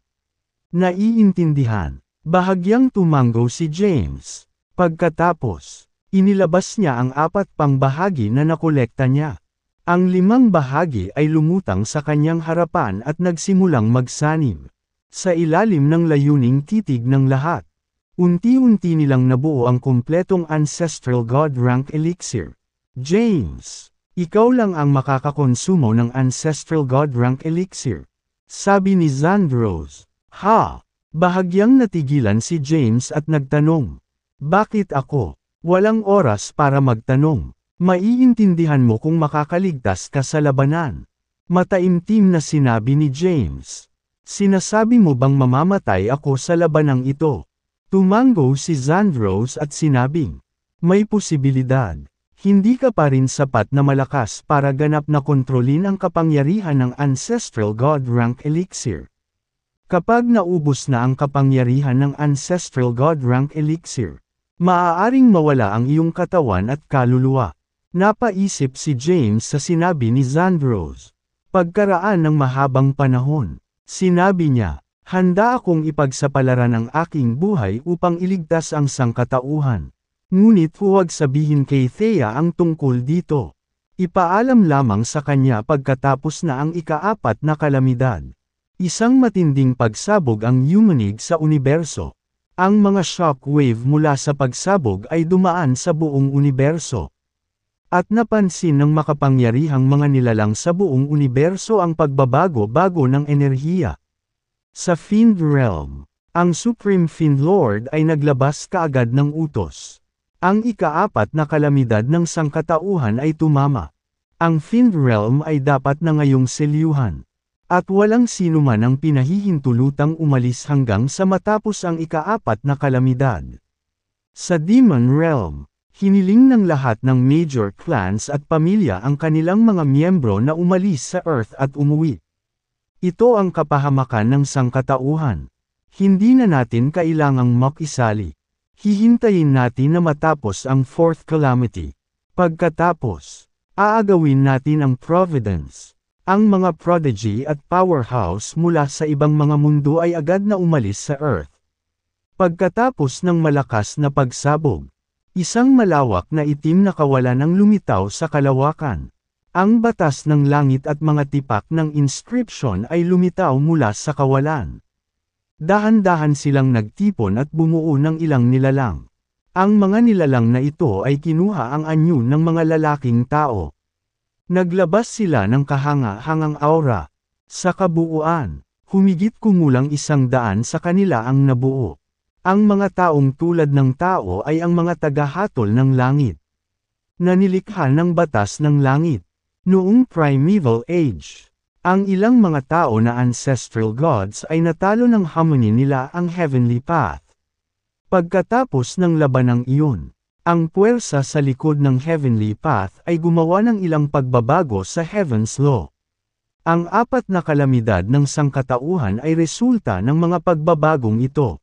Naiintindihan. Bahagyang tumango si James. Pagkatapos, inilabas niya ang 4 pang bahagi na nakolekta niya. Ang 5 bahagi ay lumutang sa kanyang harapan at nagsimulang magsanib. Sa ilalim ng layuning titig ng lahat. Unti-unti nilang nabuo ang kumpletong Ancestral God Rank Elixir. James, ikaw lang ang makakakonsumo ng Ancestral God Rank Elixir. Sabi ni Zandros. Ha? Bahagyang natigilan si James at nagtanong. Bakit ako? Walang oras para magtanong. Maiintindihan mo kung makakaligtas ka sa labanan. Mataimtim na sinabi ni James. Sinasabi mo bang mamamatay ako sa labanang ito? Tumango si Zandros at sinabing, may posibilidad. Hindi ka pa rin sapat na malakas para ganap na kontrolin ang kapangyarihan ng Ancestral God Rank Elixir. Kapag naubos na ang kapangyarihan ng Ancestral God Rank Elixir, maaaring mawala ang iyong katawan at kaluluwa. Napaisip si James sa sinabi ni Zandros. Pagkaraan ng mahabang panahon, sinabi niya, handa akong ipagsapalaran ang aking buhay upang iligtas ang sangkatauhan. Ngunit huwag sabihin kay Thea ang tungkol dito. Ipaalam lamang sa kanya pagkatapos na ang ika-4 na kalamidad. Isang matinding pagsabog ang yumanig sa universo. Ang mga shockwave mula sa pagsabog ay dumaan sa buong universo. At napansin ng makapangyarihang mga nilalang sa buong universo ang pagbabago-bago ng enerhiya. Sa Fiend Realm, ang Supreme Fiend Lord ay naglabas kaagad ng utos. Ang ika-4 na kalamidad ng sangkatauhan ay tumama. Ang Fiend Realm ay dapat na ngayong selyuhan. At walang sino man ang pinahihintulutang umalis hanggang sa matapos ang ika-4 na kalamidad. Sa Demon Realm, hiniling ng lahat ng major clans at pamilya ang kanilang mga miyembro na umalis sa Earth at umuwi. Ito ang kapahamakan ng sangkatauhan. Hindi na natin kailangang makisali. Hihintayin natin na matapos ang Fourth Calamity. Pagkatapos, aagawin natin ang Providence. Ang mga prodigy at powerhouse mula sa ibang mga mundo ay agad na umalis sa Earth. Pagkatapos ng malakas na pagsabog, isang malawak na itim na kawalan ang lumitaw sa kalawakan. Ang batas ng langit at mga tipak ng inscription ay lumitaw mula sa kawalan. Dahan-dahan silang nagtipon at bumuo ng ilang nilalang. Ang mga nilalang na ito ay kinuha ang anyo ng mga lalaking tao. Naglabas sila ng kahanga-hangang aura. Sa kabuuan, humigit kumulang 100 sa kanila ang nabuo. Ang mga taong tulad ng tao ay ang mga tagahatol ng langit. Nanilikha ng batas ng langit. Noong Primeval Age, ang ilang mga tao na ancestral gods ay natalo ng harmony nila ang Heavenly Path. Pagkatapos ng labanang iyon, ang puwersa sa likod ng Heavenly Path ay gumawa ng ilang pagbabago sa Heaven's Law. Ang 4 na kalamidad ng sangkatauhan ay resulta ng mga pagbabagong ito.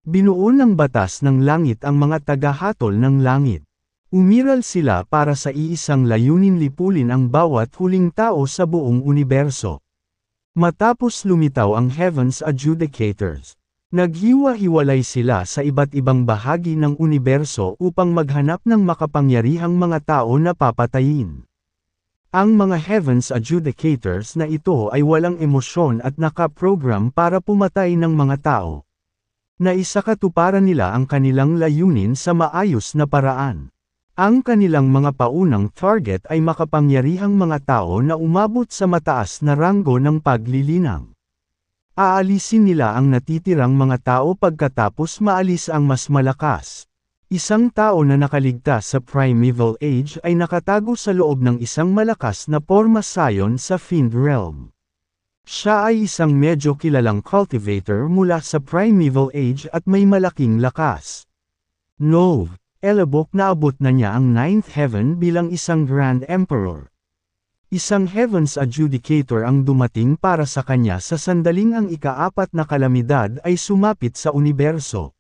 Binuo ng batas ng langit ang mga tagahatol ng langit. Umiral sila para sa iisang layunin lipulin ang bawat huling tao sa buong universo. Matapos lumitaw ang Heavens Adjudicators, naghiwa-hiwalay sila sa iba't ibang bahagi ng universo upang maghanap ng makapangyarihang mga tao na papatayin. Ang mga Heavens Adjudicators na ito ay walang emosyon at nakaprogram para pumatay ng mga tao. Naisakatuparan nila ang kanilang layunin sa maayos na paraan. Ang kanilang mga paunang target ay makapangyarihang mga tao na umabot sa mataas na ranggo ng paglilinang. Aalisin nila ang natitirang mga tao pagkatapos maalis ang mas malakas. Isang tao na nakaligtas sa Primeval Age ay nakatago sa loob ng isang malakas na porma sayon sa Fiend Realm. Siya ay isang medyo kilalang cultivator mula sa Primeval Age at may malaking lakas. Nov, Elebok na abot na niya ang 9th Heaven bilang isang Grand Emperor. Isang Heavens Adjudicator ang dumating para sa kanya sa sandaling ang ika-4 na kalamidad ay sumapit sa universo.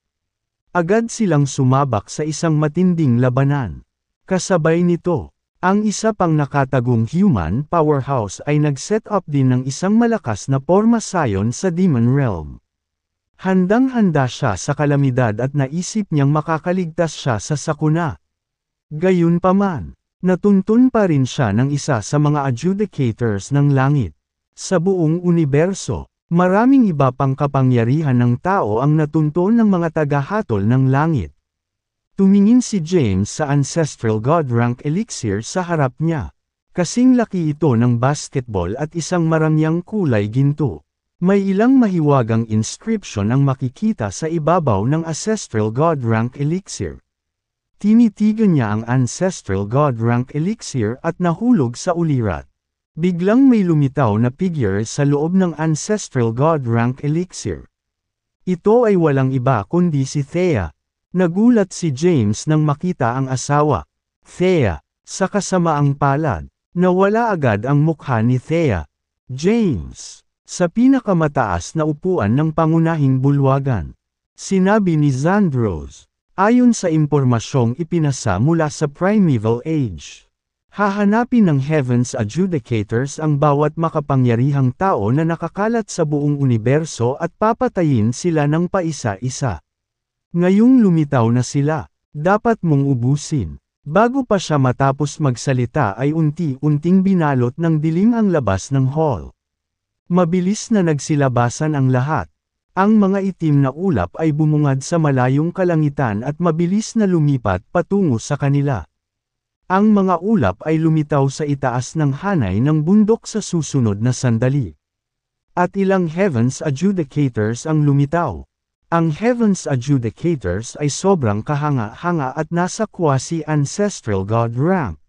Agad silang sumabak sa isang matinding labanan. Kasabay nito, ang isa pang nakatagong human powerhouse ay nag-set up din ng isang malakas na porma sayon sa Demon Realm. Handang-handa siya sa kalamidad at naisip niyang makakaligtas siya sa sakuna. Gayunpaman, natuntun pa rin siya ng isa sa mga adjudicators ng langit. Sa buong universo, maraming iba pang kapangyarihan ng tao ang natuntun ng mga tagahatol ng langit. Tumingin si James sa Ancestral God Rank Elixir sa harap niya. Kasing laki ito ng basketball at isang marangyang kulay ginto. May ilang mahiwagang inscription ang makikita sa ibabaw ng Ancestral God Rank Elixir. Tinitigan niya ang Ancestral God Rank Elixir at nahulog sa ulirat. Biglang may lumitaw na figure sa loob ng Ancestral God Rank Elixir. Ito ay walang iba kundi si Thea. Nagulat si James nang makita ang asawa. Thea, sa kasamaang palad, nawala agad ang mukha ni Thea. James, sa pinakamataas na upuan ng pangunahing bulwagan. Sinabi ni Xandros, ayon sa impormasyong ipinasa mula sa Primeval Age. Hahanapin ng Heavens Adjudicators ang bawat makapangyarihang tao na nakakalat sa buong universo at papatayin sila ng paisa-isa. Ngayong lumitaw na sila, dapat mong ubusin. Bago pa siya matapos magsalita ay unti-unting binalot ng dilim ang labas ng hall. Mabilis na nagsilabasan ang lahat. Ang mga itim na ulap ay bumungad sa malayong kalangitan at mabilis na lumipat patungo sa kanila. Ang mga ulap ay lumitaw sa itaas ng hanay ng bundok sa susunod na sandali. At ilang Heavens Adjudicators ang lumitaw. Ang Heavens Adjudicators ay sobrang kahanga-hanga at nasa quasi-ancestral god rank.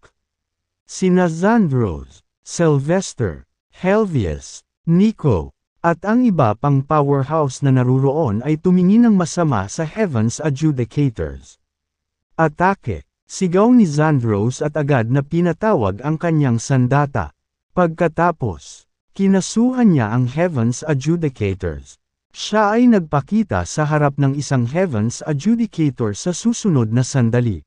Sina Xandros, Sylvester, Helvius, Nico, at ang iba pang powerhouse na naruroon ay tumingin ng masama sa Heavens Adjudicators. Atake, sigaw ni Xandros at agad na pinatawag ang kanyang sandata. Pagkatapos, kinasuhan niya ang Heavens Adjudicators. Siya ay nagpakita sa harap ng isang Heavens Adjudicator sa susunod na sandali.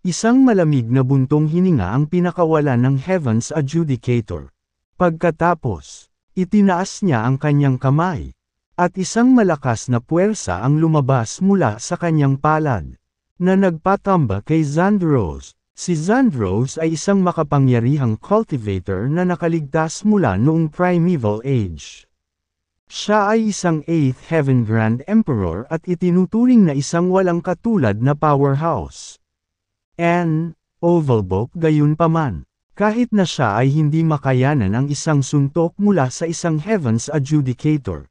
Isang malamig na buntong hininga ang pinakawalan ng Heavens Adjudicator. Pagkatapos, itinaas niya ang kanyang kamay, at isang malakas na puwersa ang lumabas mula sa kanyang palad, na nagpatamba kay Xandros. Si Xandros ay isang makapangyarihang cultivator na nakaligtas mula noong Primeval Age. Siya ay isang 8th Heaven Grand Emperor at itinuturing na isang walang katulad na powerhouse. Ovalbok gayunpaman. Kahit na siya ay hindi makayanan ang isang suntok mula sa isang Heavens Adjudicator.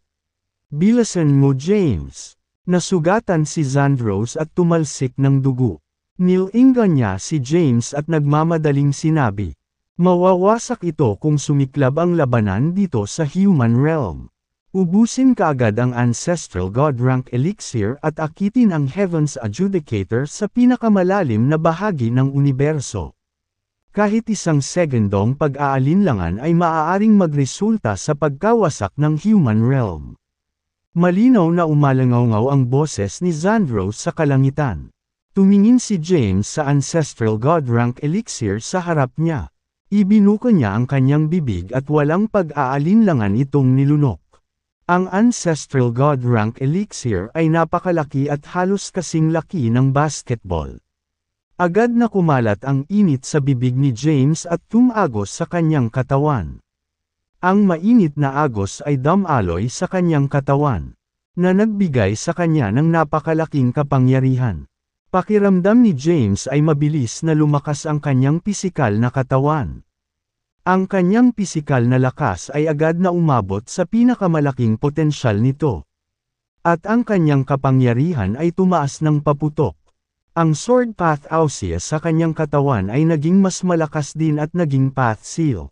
Bilasan mo James. Nasugatan si Xandros at tumalsik ng dugo. Nilingan niya si James at nagmamadaling sinabi, mawawasak ito kung sumiklab ang labanan dito sa human realm. Ubusin kaagad ang Ancestral God Rank Elixir at akitin ang Heavens Adjudicator sa pinakamalalim na bahagi ng universo. Kahit isang segundong pag-aalinlangan ay maaaring magresulta sa pagkawasak ng human realm. Malinaw na umalangaw ang boses ni Xandros sa kalangitan. Tumingin si James sa Ancestral God Rank Elixir sa harap niya. Ibinuka niya ang kanyang bibig at walang pag-aalinlangan itong nilunok. Ang Ancestral God Rank Elixir ay napakalaki at halos kasing laki ng basketball. Agad na kumalat ang init sa bibig ni James at tumagos sa kanyang katawan. Ang mainit na agos ay damaloy sa kanyang katawan, na nagbigay sa kanya ng napakalaking kapangyarihan. Pakiramdam ni James ay mabilis na lumakas ang kanyang pisikal na katawan. Ang kanyang pisikal na lakas ay agad na umabot sa pinakamalaking potensyal nito. At ang kanyang kapangyarihan ay tumaas ng paputok. Ang Sword Path Ausia sa kanyang katawan ay naging mas malakas din at naging Path Seal.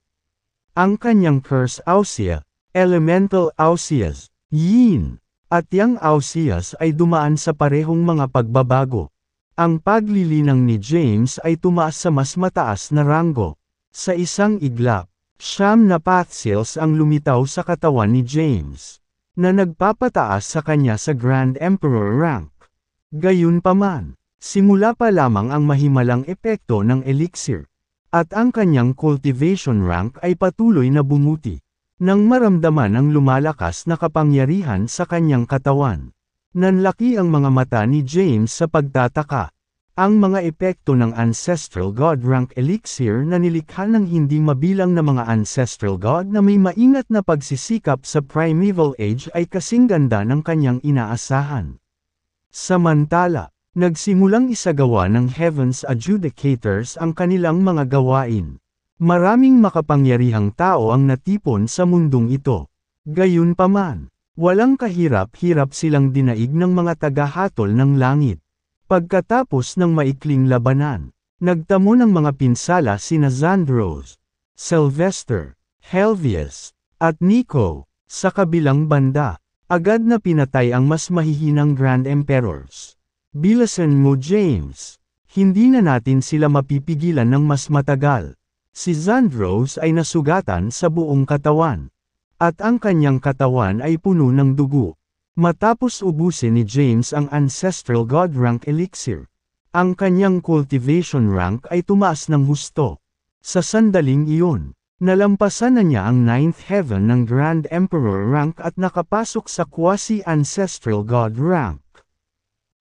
Ang kanyang Curse Ausia, Elemental Ausias, Yin, at Yang Ausias ay dumaan sa parehong mga pagbabago. Ang paglilinang ni James ay tumaas sa mas mataas na ranggo. Sa isang iglap, 9 na Path Seals ang lumitaw sa katawan ni James, na nagpapataas sa kanya sa Grand Emperor rank. Gayunpaman, simula pa lamang ang mahimalang epekto ng elixir, at ang kanyang cultivation rank ay patuloy na bumuti, nang maramdaman ang lumalakas na kapangyarihan sa kanyang katawan. Nanlaki ang mga mata ni James sa pagtataka. Ang mga epekto ng Ancestral God Rank Elixir na nilikha ng hindi mabilang na mga Ancestral God na may maingat na pagsisikap sa Primeval Age ay kasing ganda ng kanyang inaasahan. Samantala, nagsimulang isagawa ng Heaven's Adjudicators ang kanilang mga gawain. Maraming makapangyarihang tao ang natipon sa mundong ito. Gayunpaman, walang kahirap-hirap silang dinaig ng mga tagahatol ng langit. Pagkatapos ng maikling labanan, nagtamo ng mga pinsala sina Xandros, Sylvester, Helvius, at Nico. Sa kabilang banda, agad na pinatay ang mas mahihinang Grand Emperors. Bilisan mo James, hindi na natin sila mapipigilan ng mas matagal. Si Xandros ay nasugatan sa buong katawan, at ang kanyang katawan ay puno ng dugo. Matapos ubusin ni James ang Ancestral God Rank Elixir, ang kanyang cultivation rank ay tumaas ng husto. Sa sandaling iyon, nalampasan na niya ang 9th Heaven ng Grand Emperor rank at nakapasok sa Quasi-Ancestral God rank.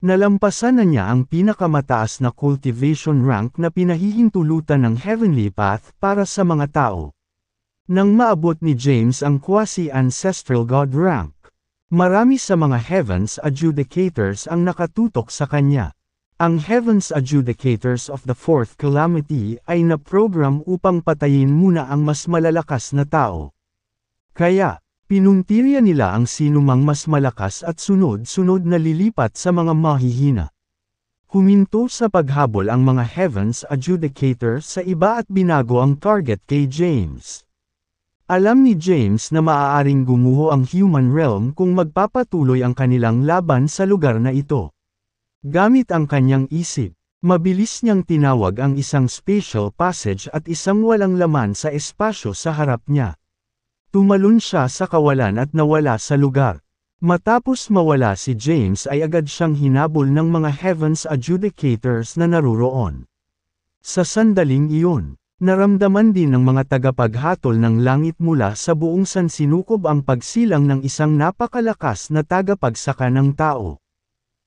Nalampasan na niya ang pinakamataas na cultivation rank na pinahihintulutan ng Heavenly Path para sa mga tao. Nang maabot ni James ang Quasi-Ancestral God rank, marami sa mga Heaven's Adjudicators ang nakatutok sa kanya. Ang Heaven's Adjudicators of the Fourth Calamity ay na-program upang patayin muna ang mas malalakas na tao. Kaya, pinuntirya nila ang sinumang mas malakas at sunod-sunod na lilipat sa mga mahihina. Huminto sa paghabol ang mga Heaven's Adjudicators sa iba at binago ang target kay James. Alam ni James na maaaring gumuho ang human realm kung magpapatuloy ang kanilang laban sa lugar na ito. Gamit ang kanyang isip, mabilis niyang tinawag ang isang spatial passage at isang walang laman sa espasyo sa harap niya. Tumalon siya sa kawalan at nawala sa lugar. Matapos mawala si James ay agad siyang hinabol ng mga Heaven's Adjudicators na naruroon. Sa sandaling iyon, naramdaman din ng mga tagapaghatol ng langit mula sa buong sansinukob ang pagsilang ng isang napakalakas na tagapagsaka ng tao.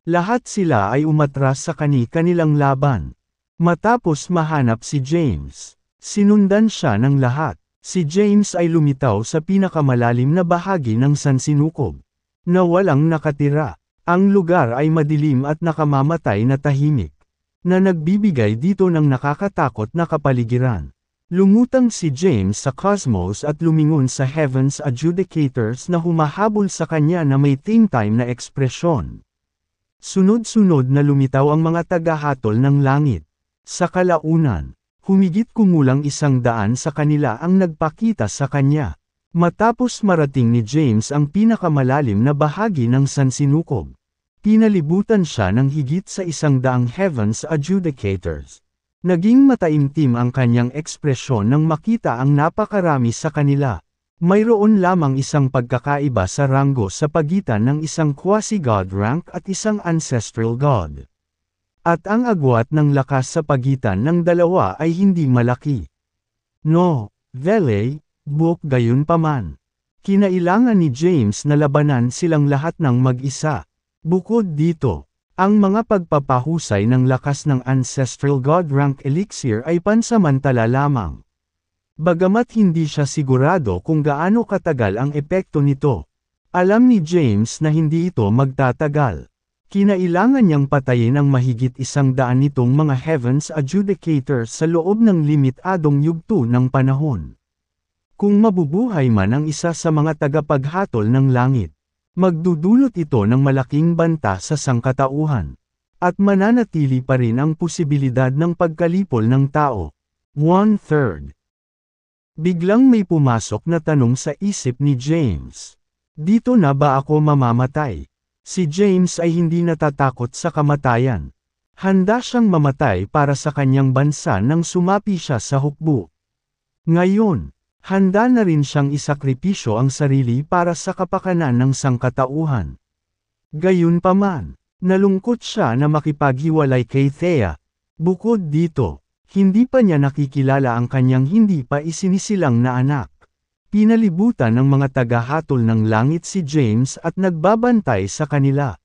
Lahat sila ay umatras sa kani-kanilang laban. Matapos mahanap si James, sinundan siya ng lahat. Si James ay lumitaw sa pinakamalalim na bahagi ng sansinukob, na walang nakatira. Ang lugar ay madilim at nakamamatay na tahimik, na nagbibigay dito ng nakakatakot na kapaligiran. Lumutang si James sa cosmos at lumingon sa Heaven's Adjudicators na humahabol sa kanya na may time na ekspresyon. Sunod-sunod na lumitaw ang mga tagahatol ng langit. Sa kalaunan, humigit kumulang 100 sa kanila ang nagpakita sa kanya. Matapos marating ni James ang pinakamalalim na bahagi ng sansinukob, pinalibutan siya ng higit sa 100 Heaven's Adjudicators. Naging mataimtim ang kanyang ekspresyon nang makita ang napakarami sa kanila. Mayroon lamang isang pagkakaiba sa ranggo sa pagitan ng isang quasi-god rank at isang ancestral god. At ang agwat ng lakas sa pagitan ng dalawa ay hindi malaki. No, Vele, Book gayunpaman. Kinailangan ni James na labanan silang lahat ng mag-isa. Bukod dito, ang mga pagpapahusay ng lakas ng Ancestral God Rank Elixir ay pansamantala lamang. Bagamat hindi siya sigurado kung gaano katagal ang epekto nito, alam ni James na hindi ito magtatagal. Kinailangan niyang patayin ang mahigit 100 nitong mga Heavens Adjudicators sa loob ng limitadong yugto ng panahon. Kung mabubuhay man ang isa sa mga tagapaghatol ng langit, magdudulot ito ng malaking banta sa sangkatauhan. At mananatili pa rin ang posibilidad ng pagkalipol ng tao. 1/3. Biglang may pumasok na tanong sa isip ni James. Dito na ba ako mamamatay? Si James ay hindi natatakot sa kamatayan. Handa siyang mamatay para sa kanyang bansa nang sumapi siya sa hukbo. Ngayon, handa na rin siyang isakripisyo ang sarili para sa kapakanan ng sangkatauhan. Gayunpaman, nalungkot siya na makipaghiwalay kay Thea. Bukod dito, hindi pa niya nakikilala ang kanyang hindi pa isinisilang na anak. Pinalibutan ng mga tagahatol ng langit si James at nagbabantay sa kanila.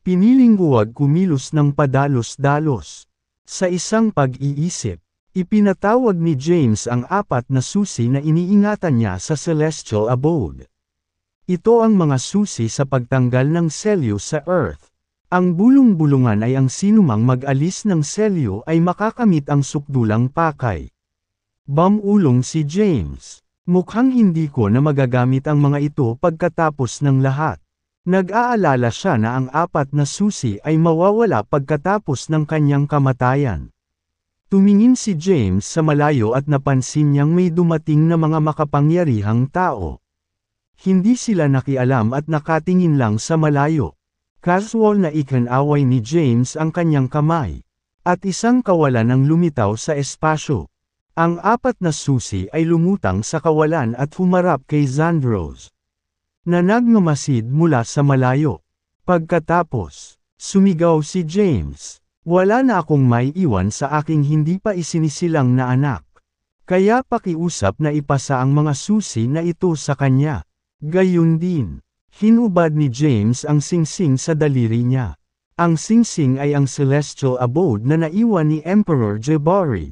Piniling huwag kumilos ng padalos-dalos. Sa isang pag-iisip, ipinatawag ni James ang 4 na susi na iniingatan niya sa Celestial Abode. Ito ang mga susi sa pagtanggal ng selyo sa Earth. Ang bulong-bulungan ay ang sinumang mag-alis ng selyo ay makakamit ang sukdulang pakay. Bamulong si James. Mukhang hindi ko na magagamit ang mga ito pagkatapos ng lahat. Nag-aalala siya na ang 4 na susi ay mawawala pagkatapos ng kanyang kamatayan. Tumingin si James sa malayo at napansin niyang may dumating na mga makapangyarihang tao. Hindi sila nakialam at nakatingin lang sa malayo. Casual na ikinaway ni James ang kanyang kamay. At isang kawalan ang lumitaw sa espasyo. Ang 4 na susi ay lumutang sa kawalan at humarap kay Xandros, na nagmamasid mula sa malayo. Pagkatapos, sumigaw si James, "Wala na akong maiiwan sa aking hindi pa isinisilang na anak. Kaya pakiusap na ipasa ang mga susi na ito sa kanya." Gayun din, hinubad ni James ang singsing sa daliri niya. Ang singsing ay ang Celestial Abode na naiwan ni Emperor Jabari.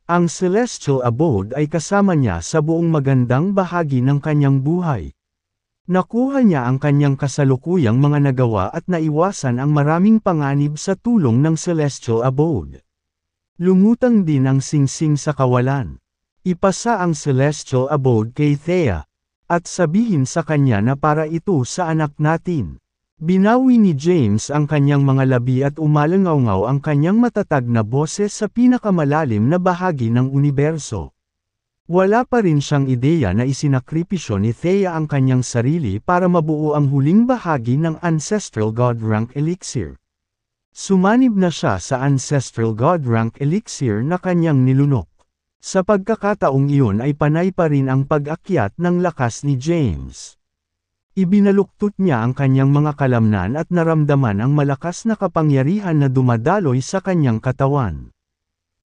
Ang Celestial Abode ay kasama niya sa buong magandang bahagi ng kanyang buhay. Nakuha niya ang kanyang kasalukuyang mga nagawa at naiwasan ang maraming panganib sa tulong ng Celestial Abode. Lumutang din ang singsing sa kawalan. Ipasa ang Celestial Abode kay Thea, at sabihin sa kanya na para ito sa anak natin. Binawi ni James ang kanyang mga labi at umalangaw ang kanyang matatag na boses sa pinakamalalim na bahagi ng universo. Wala pa rin siyang ideya na isinakripisyo ni Thea ang kanyang sarili para mabuo ang huling bahagi ng Ancestral God Rank Elixir. Sumanib na siya sa Ancestral God Rank Elixir na kanyang nilunok. Sa pagkakataong iyon ay panay pa rin ang pag-akyat ng lakas ni James. Ibinaluktot niya ang kanyang mga kalamnan at naramdaman ang malakas na kapangyarihan na dumadaloy sa kanyang katawan.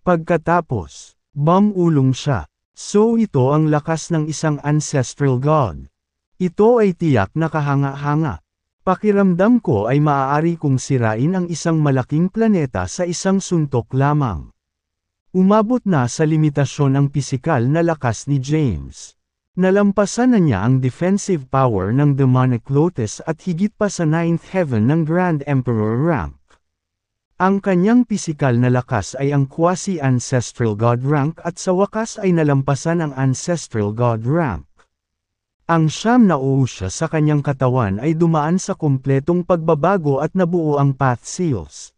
Pagkatapos, bamulong siya. So ito ang lakas ng isang ancestral god. Ito ay tiyak na kahanga-hanga. Pakiramdam ko ay maaari kong sirain ang isang malaking planeta sa isang suntok lamang. Umabot na sa limitasyon ang pisikal na lakas ni James. Nalampasan na niya ang defensive power ng Demonic Lotus at higit pa sa 9th Heaven ng Grand Emperor rank. Ang kanyang pisikal na lakas ay ang Quasi-Ancestral God rank at sa wakas ay nalampasan ang Ancestral God rank. Ang 9 na uusya sa kanyang katawan ay dumaan sa kumpletong pagbabago at nabuo ang Path Seals.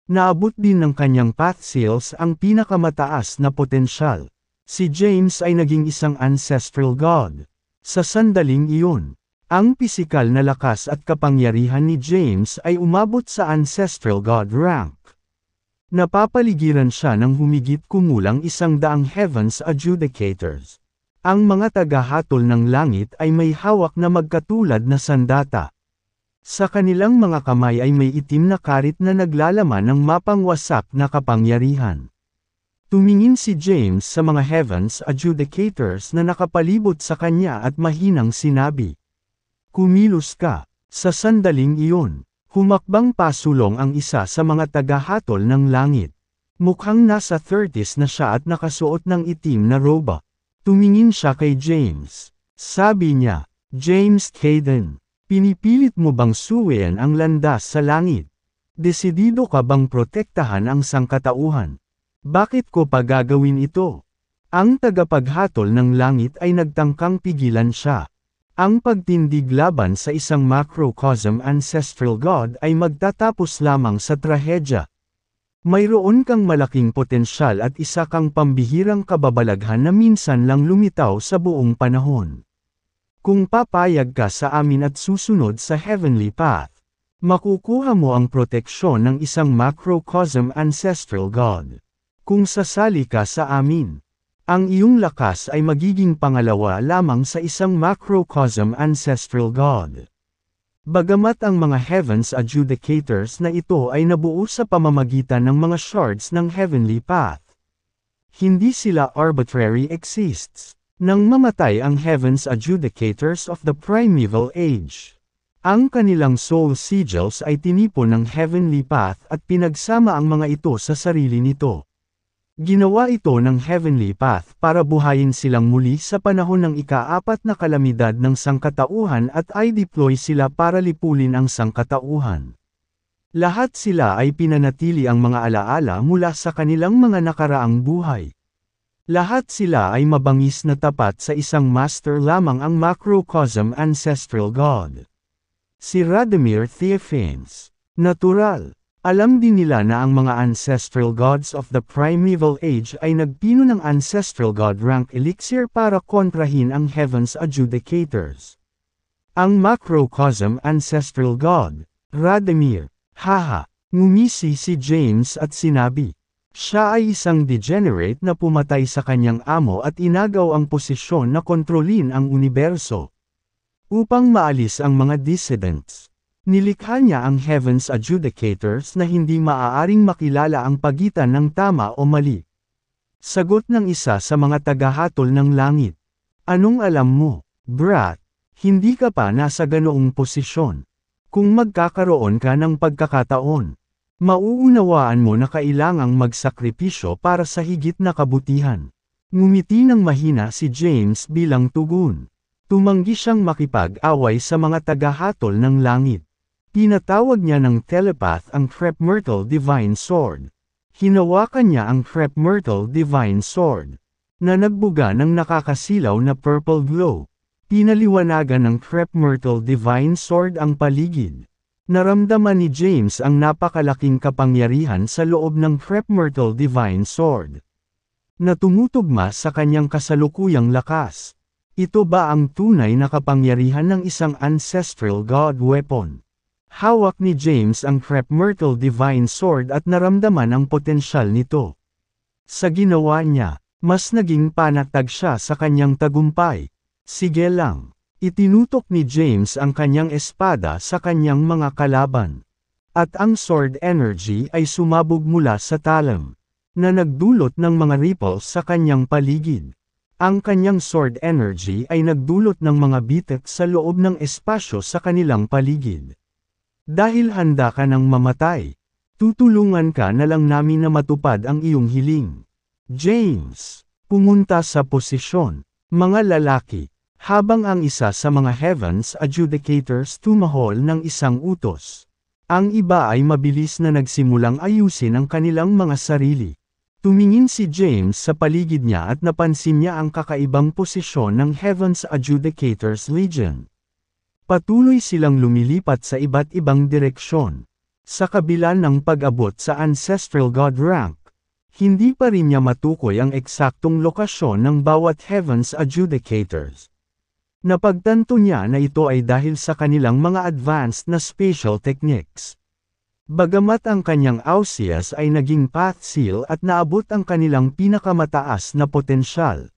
Naabot din ng kanyang Path Seals ang pinakamataas na potensyal. Si James ay naging isang ancestral god. Sa sandaling iyon, ang pisikal na lakas at kapangyarihan ni James ay umabot sa ancestral god rank. Napapaligiran siya ng humigit kumulang 100 Heavens Adjudicators. Ang mga tagahatol ng langit ay may hawak na magkatulad na sandata. Sa kanilang mga kamay ay may itim na karit na naglalaman ng mapangwasak na kapangyarihan. Tumingin si James sa mga Heavens Adjudicators na nakapalibot sa kanya at mahinang sinabi, "Kumilos ka." Sa sandaling iyon, humakbang pasulong ang isa sa mga tagahatol ng langit. Mukhang nasa 30s na siya at nakasuot ng itim na roba. Tumingin siya kay James. Sabi niya, "James Caden, pinipilit mo bang suwayan ang landas sa langit?" Desidido ka bang protektahan ang sangkatauhan? Bakit ko pa gagawin ito? Ang tagapaghatol ng langit ay nagtangkang pigilan siya. Ang pagtindig laban sa isang macrocosm ancestral god ay magtatapos lamang sa trahedya. Mayroon kang malaking potensyal at isa kang pambihirang kababalaghan na minsan lang lumitaw sa buong panahon. Kung papayag ka sa amin at susunod sa heavenly path, makukuha mo ang proteksyon ng isang macrocosm ancestral god. Kung sasali ka sa amin, ang iyong lakas ay magiging pangalawa lamang sa isang macrocosm ancestral god. Bagamat ang mga heavens adjudicators na ito ay nabuo sa pamamagitan ng mga shards ng heavenly path, hindi sila arbitrary exists. Nang mamatay ang heavens adjudicators of the primeval age, ang kanilang soul sigils ay tinipon ng heavenly path at pinagsama ang mga ito sa sarili nito. Ginawa ito ng heavenly path para buhayin silang muli sa panahon ng ika-4 na kalamidad ng sangkatauhan at i-deploy sila para lipulin ang sangkatauhan. Lahat sila ay pinanatili ang mga alaala mula sa kanilang mga nakaraang buhay. Lahat sila ay mabangis na tapat sa isang master lamang ang macrocosm ancestral god. Si Radimir Theophanes. Natural. Alam din nila na ang mga ancestral gods of the primeval age ay nagpino ng ancestral god rank elixir para kontrahin ang heavens adjudicators. Ang macrocosm ancestral god, Radimir, haha, ngumisi si James at sinabi, siya ay isang degenerate na pumatay sa kanyang amo at inagaw ang posisyon na kontrolin ang universo. Upang maalis ang mga dissidents, nilikha niya ang heavens adjudicators na hindi maaaring makilala ang pagitan ng tama o mali. Sagot ng isa sa mga tagahatol ng langit. Anong alam mo, brat? Hindi ka pa nasa ganoong posisyon. Kung magkakaroon ka ng pagkakataon, mauunawaan mo na kailangang magsakripisyo para sa higit na kabutihan. Ngumiti ng mahina si James bilang tugon. Tumanggi siyang makipag-away sa mga tagahatol ng langit. Pinatawag niya ng telepath ang Crep Myrtle Divine Sword. Hinawakan niya ang Crep Myrtle Divine Sword, na nagbuga ng nakakasilaw na purple glow. Pinaliwanagan ng Crep Myrtle Divine Sword ang paligid. Naramdaman ni James ang napakalaking kapangyarihan sa loob ng Crep Myrtle Divine Sword, na tumutugma sa kanyang kasalukuyang lakas. Ito ba ang tunay na kapangyarihan ng isang ancestral god weapon? Hawak ni James ang Crep Myrtle Divine Sword at naramdaman ang potensyal nito. Sa ginawa niya, mas naging panatag siya sa kanyang tagumpay. Sige lang. Itinutok ni James ang kanyang espada sa kanyang mga kalaban. At ang sword energy ay sumabog mula sa talam, na nagdulot ng mga ripples sa kanyang paligid. Ang kanyang sword energy ay nagdulot ng mga bitak sa loob ng espasyo sa kanilang paligid. Dahil handa ka ng mamatay, tutulungan ka na lang namin na matupad ang iyong hiling. James, pumunta sa posisyon. Mga lalaki, habang ang isa sa mga heavens adjudicators tumahol ng isang utos. Ang iba ay mabilis na nagsimulang ayusin ang kanilang mga sarili. Tumingin si James sa paligid niya at napansin niya ang kakaibang posisyon ng Heavens Adjudicators Legion. Patuloy silang lumilipat sa iba't ibang direksyon. Sa kabila ng pag-abot sa Ancestral God rank, hindi pa rin niya matukoy ang eksaktong lokasyon ng bawat Heavens Adjudicators. Napagtanto niya na ito ay dahil sa kanilang mga advanced na spatial techniques. Bagamat ang kanyang Ausias ay naging path seal at naabot ang kanilang pinakamataas na potensyal,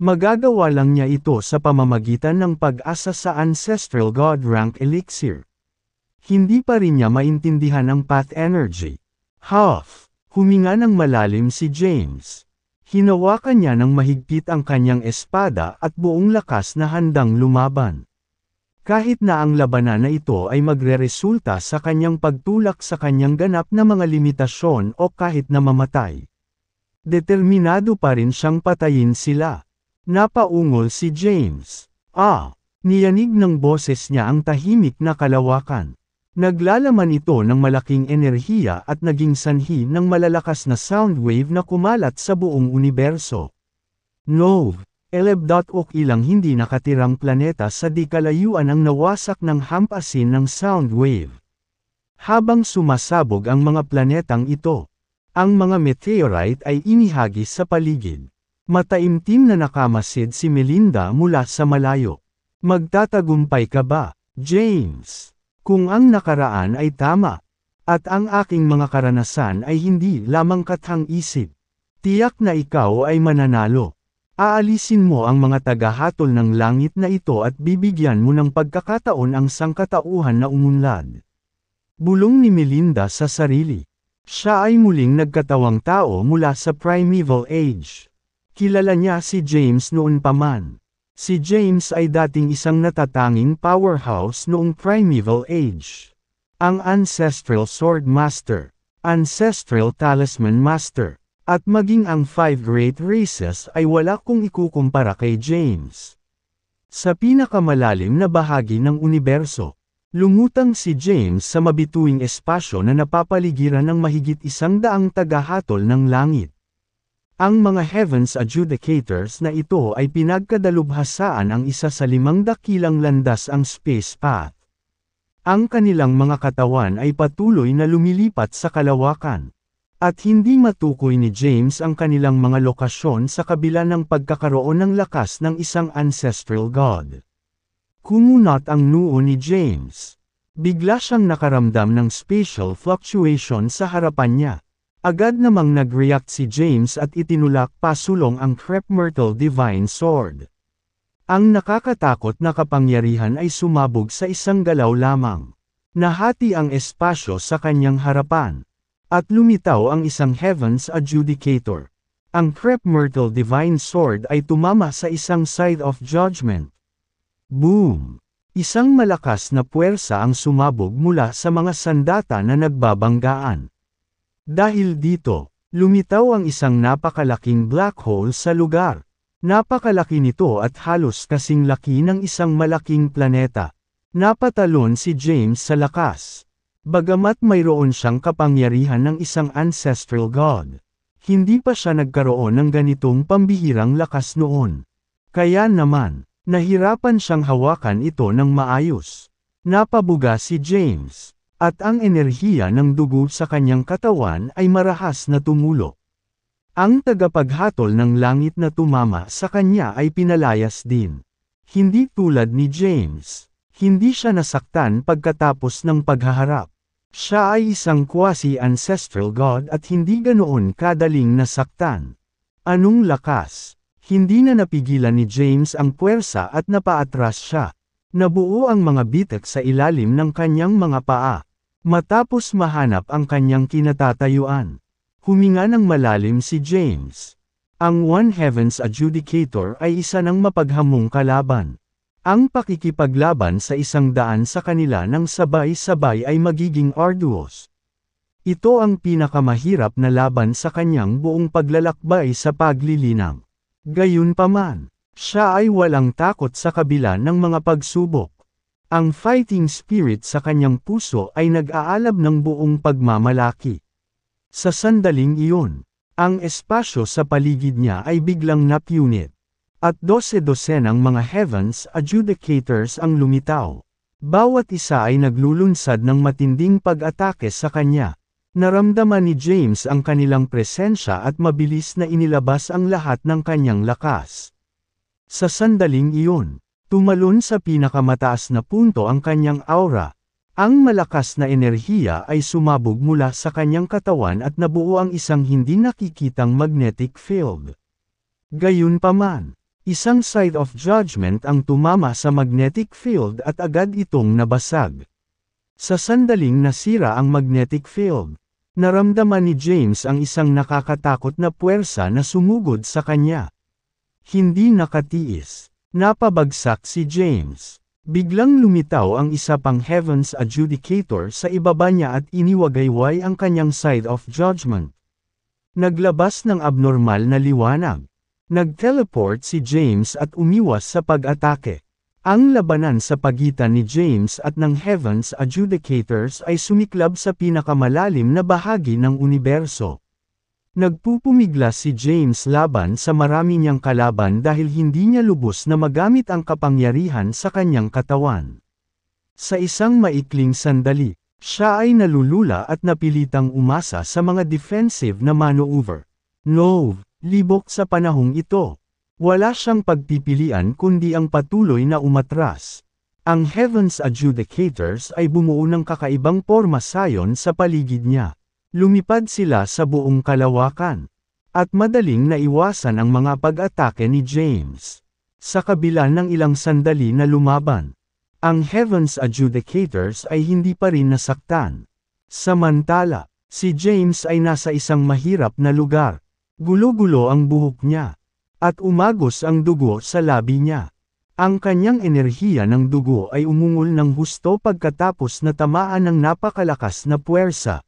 magagawa lang niya ito sa pamamagitan ng pag-asa sa Ancestral God rank elixir. Hindi pa rin niya maintindihan ang path energy. Huff! Huminga ng malalim si James. Hinawakan niya ng mahigpit ang kanyang espada at buong lakas na handang lumaban. Kahit na ang labanan na ito ay magreresulta sa kanyang pagtulak sa kanyang ganap na mga limitasyon o kahit na mamatay, determinado pa rin siyang patayin sila. Napaungol si James. Niyanig ng boses niya ang tahimik na kalawakan. Naglalaman ito ng malaking enerhiya at naging sanhi ng malalakas na sound wave na kumalat sa buong universo. Nov, 11. Ilang hindi nakatirang planeta sa di kalayuan ang nawasak ng hampasin ng sound wave. Habang sumasabog ang mga planetang ito, ang mga meteorite ay inihagis sa paligid. Mataimtim na nakamasid si Melinda mula sa malayo. Magtatagumpay ka ba, James? Kung ang nakaraan ay tama, at ang aking mga karanasan ay hindi lamang kathang-isip, tiyak na ikaw ay mananalo. Aalisin mo ang mga tagahatol ng langit na ito at bibigyan mo ng pagkakataon ang sangkatauhan na umunlad. Bulong ni Melinda sa sarili. Siya ay muling nagkatawang tao mula sa primeval age. Kilala niya si James noon pa man. Si James ay dating isang natatanging powerhouse noong primeval age. Ang Ancestral Sword Master, Ancestral Talisman Master, at maging ang 5 Great Races ay wala kung ikukumpara kay James. Sa pinakamalalim na bahagi ng universo, lumutang si James sa mabituing espasyo na napapaligiran ng mahigit 100 tagahatol ng langit. Ang mga Heavens Adjudicators na ito ay pinagkadalubhasaan ang isa sa 5 dakilang landas ang space path. Ang kanilang mga katawan ay patuloy na lumilipat sa kalawakan. At hindi matukoy ni James ang kanilang mga lokasyon sa kabila ng pagkakaroon ng lakas ng isang ancestral god. Kumunat ang noo ni James. Bigla siyang nakaramdam ng spatial fluctuation sa harapan niya. Agad namang nag-react si James at itinulak pasulong ang Crep Myrtle Divine Sword. Ang nakakatakot na kapangyarihan ay sumabog sa isang galaw lamang. Nahati ang espasyo sa kanyang harapan. At lumitaw ang isang Heavens Adjudicator. Ang Crep Myrtle Divine Sword ay tumama sa isang Scythe of Judgment. Boom! Isang malakas na puwersa ang sumabog mula sa mga sandata na nagbabanggaan. Dahil dito, lumitaw ang isang napakalaking black hole sa lugar. Napakalaki nito at halos kasing laki ng isang malaking planeta. Napatalon si James sa lakas. Bagamat mayroon siyang kapangyarihan ng isang ancestral god, hindi pa siya nagkaroon ng ganitong pambihirang lakas noon. Kaya naman, nahirapan siyang hawakan ito ng maayos. Napabuga si James. At ang enerhiya ng dugo sa kanyang katawan ay marahas na tumulo. Ang tagapaghatol ng langit na tumama sa kanya ay pinalayas din. Hindi tulad ni James, hindi siya nasaktan pagkatapos ng paghaharap. Siya ay isang quasi-ancestral god at hindi ganoon kadaling nasaktan. Anong lakas? Hindi na napigilan ni James ang puwersa at napaatras siya. Nabuo ang mga bitak sa ilalim ng kanyang mga paa. Matapos mahanap ang kanyang kinatatayuan, huminga ng malalim si James. Ang One Heavens Adjudicator ay isa ng mapaghamong kalaban. Ang pakikipaglaban sa 100 sa kanila ng sabay-sabay ay magiging arduous. Ito ang pinakamahirap na laban sa kanyang buong paglalakbay sa paglilinang. Gayunpaman, siya ay walang takot sa kabila ng mga pagsubok. Ang fighting spirit sa kanyang puso ay nag-aalab ng buong pagmamalaki. Sa sandaling iyon, ang espasyo sa paligid niya ay biglang napunit. At 12-dosenang mga Heavens Adjudicators ang lumitaw. Bawat isa ay naglulunsad ng matinding pag-atake sa kanya. Naramdaman ni James ang kanilang presensya at mabilis na inilabas ang lahat ng kanyang lakas. Sa sandaling iyon, tumalon sa pinakamataas na punto ang kanyang aura. Ang malakas na enerhiya ay sumabog mula sa kanyang katawan at nabuo ang isang hindi nakikitang magnetic field. Gayunpaman, isang Scythe of Judgment ang tumama sa magnetic field at agad itong nabasag. Sa sandaling nasira ang magnetic field, naramdaman ni James ang isang nakakatakot na puwersa na sumugod sa kanya. Hindi nakatiis. Napabagsak si James. Biglang lumitaw ang isa pang Heavens Adjudicator sa ibaba niya at iniwagayway ang kanyang Scythe of Judgment. Naglabas ng abnormal na liwanag. Nag-teleport si James at umiwas sa pag-atake. Ang labanan sa pagitan ni James at ng Heavens Adjudicators ay sumiklab sa pinakamalalim na bahagi ng universo. Nagpupumiglas si James laban sa marami niyang kalaban dahil hindi niya lubos na magamit ang kapangyarihan sa kanyang katawan. Sa isang maikling sandali, siya ay nalulula at napilitang umasa sa mga defensive na maneuver. No, libok sa panahong ito. Wala siyang pagpipilian kundi ang patuloy na umatras. Ang Heavens Adjudicators ay bumuo ng kakaibang porma sayon sa paligid niya. Lumipad sila sa buong kalawakan. At madaling naiwasan ang mga pag-atake ni James. Sa kabila ng ilang sandali na lumaban, ang Heavens Adjudicators ay hindi pa rin nasaktan. Samantala, si James ay nasa isang mahirap na lugar. Gulo-gulo ang buhok niya. At umagos ang dugo sa labi niya. Ang kanyang enerhiya ng dugo ay umungol ng husto pagkatapos na tamaan ng napakalakas na puwersa.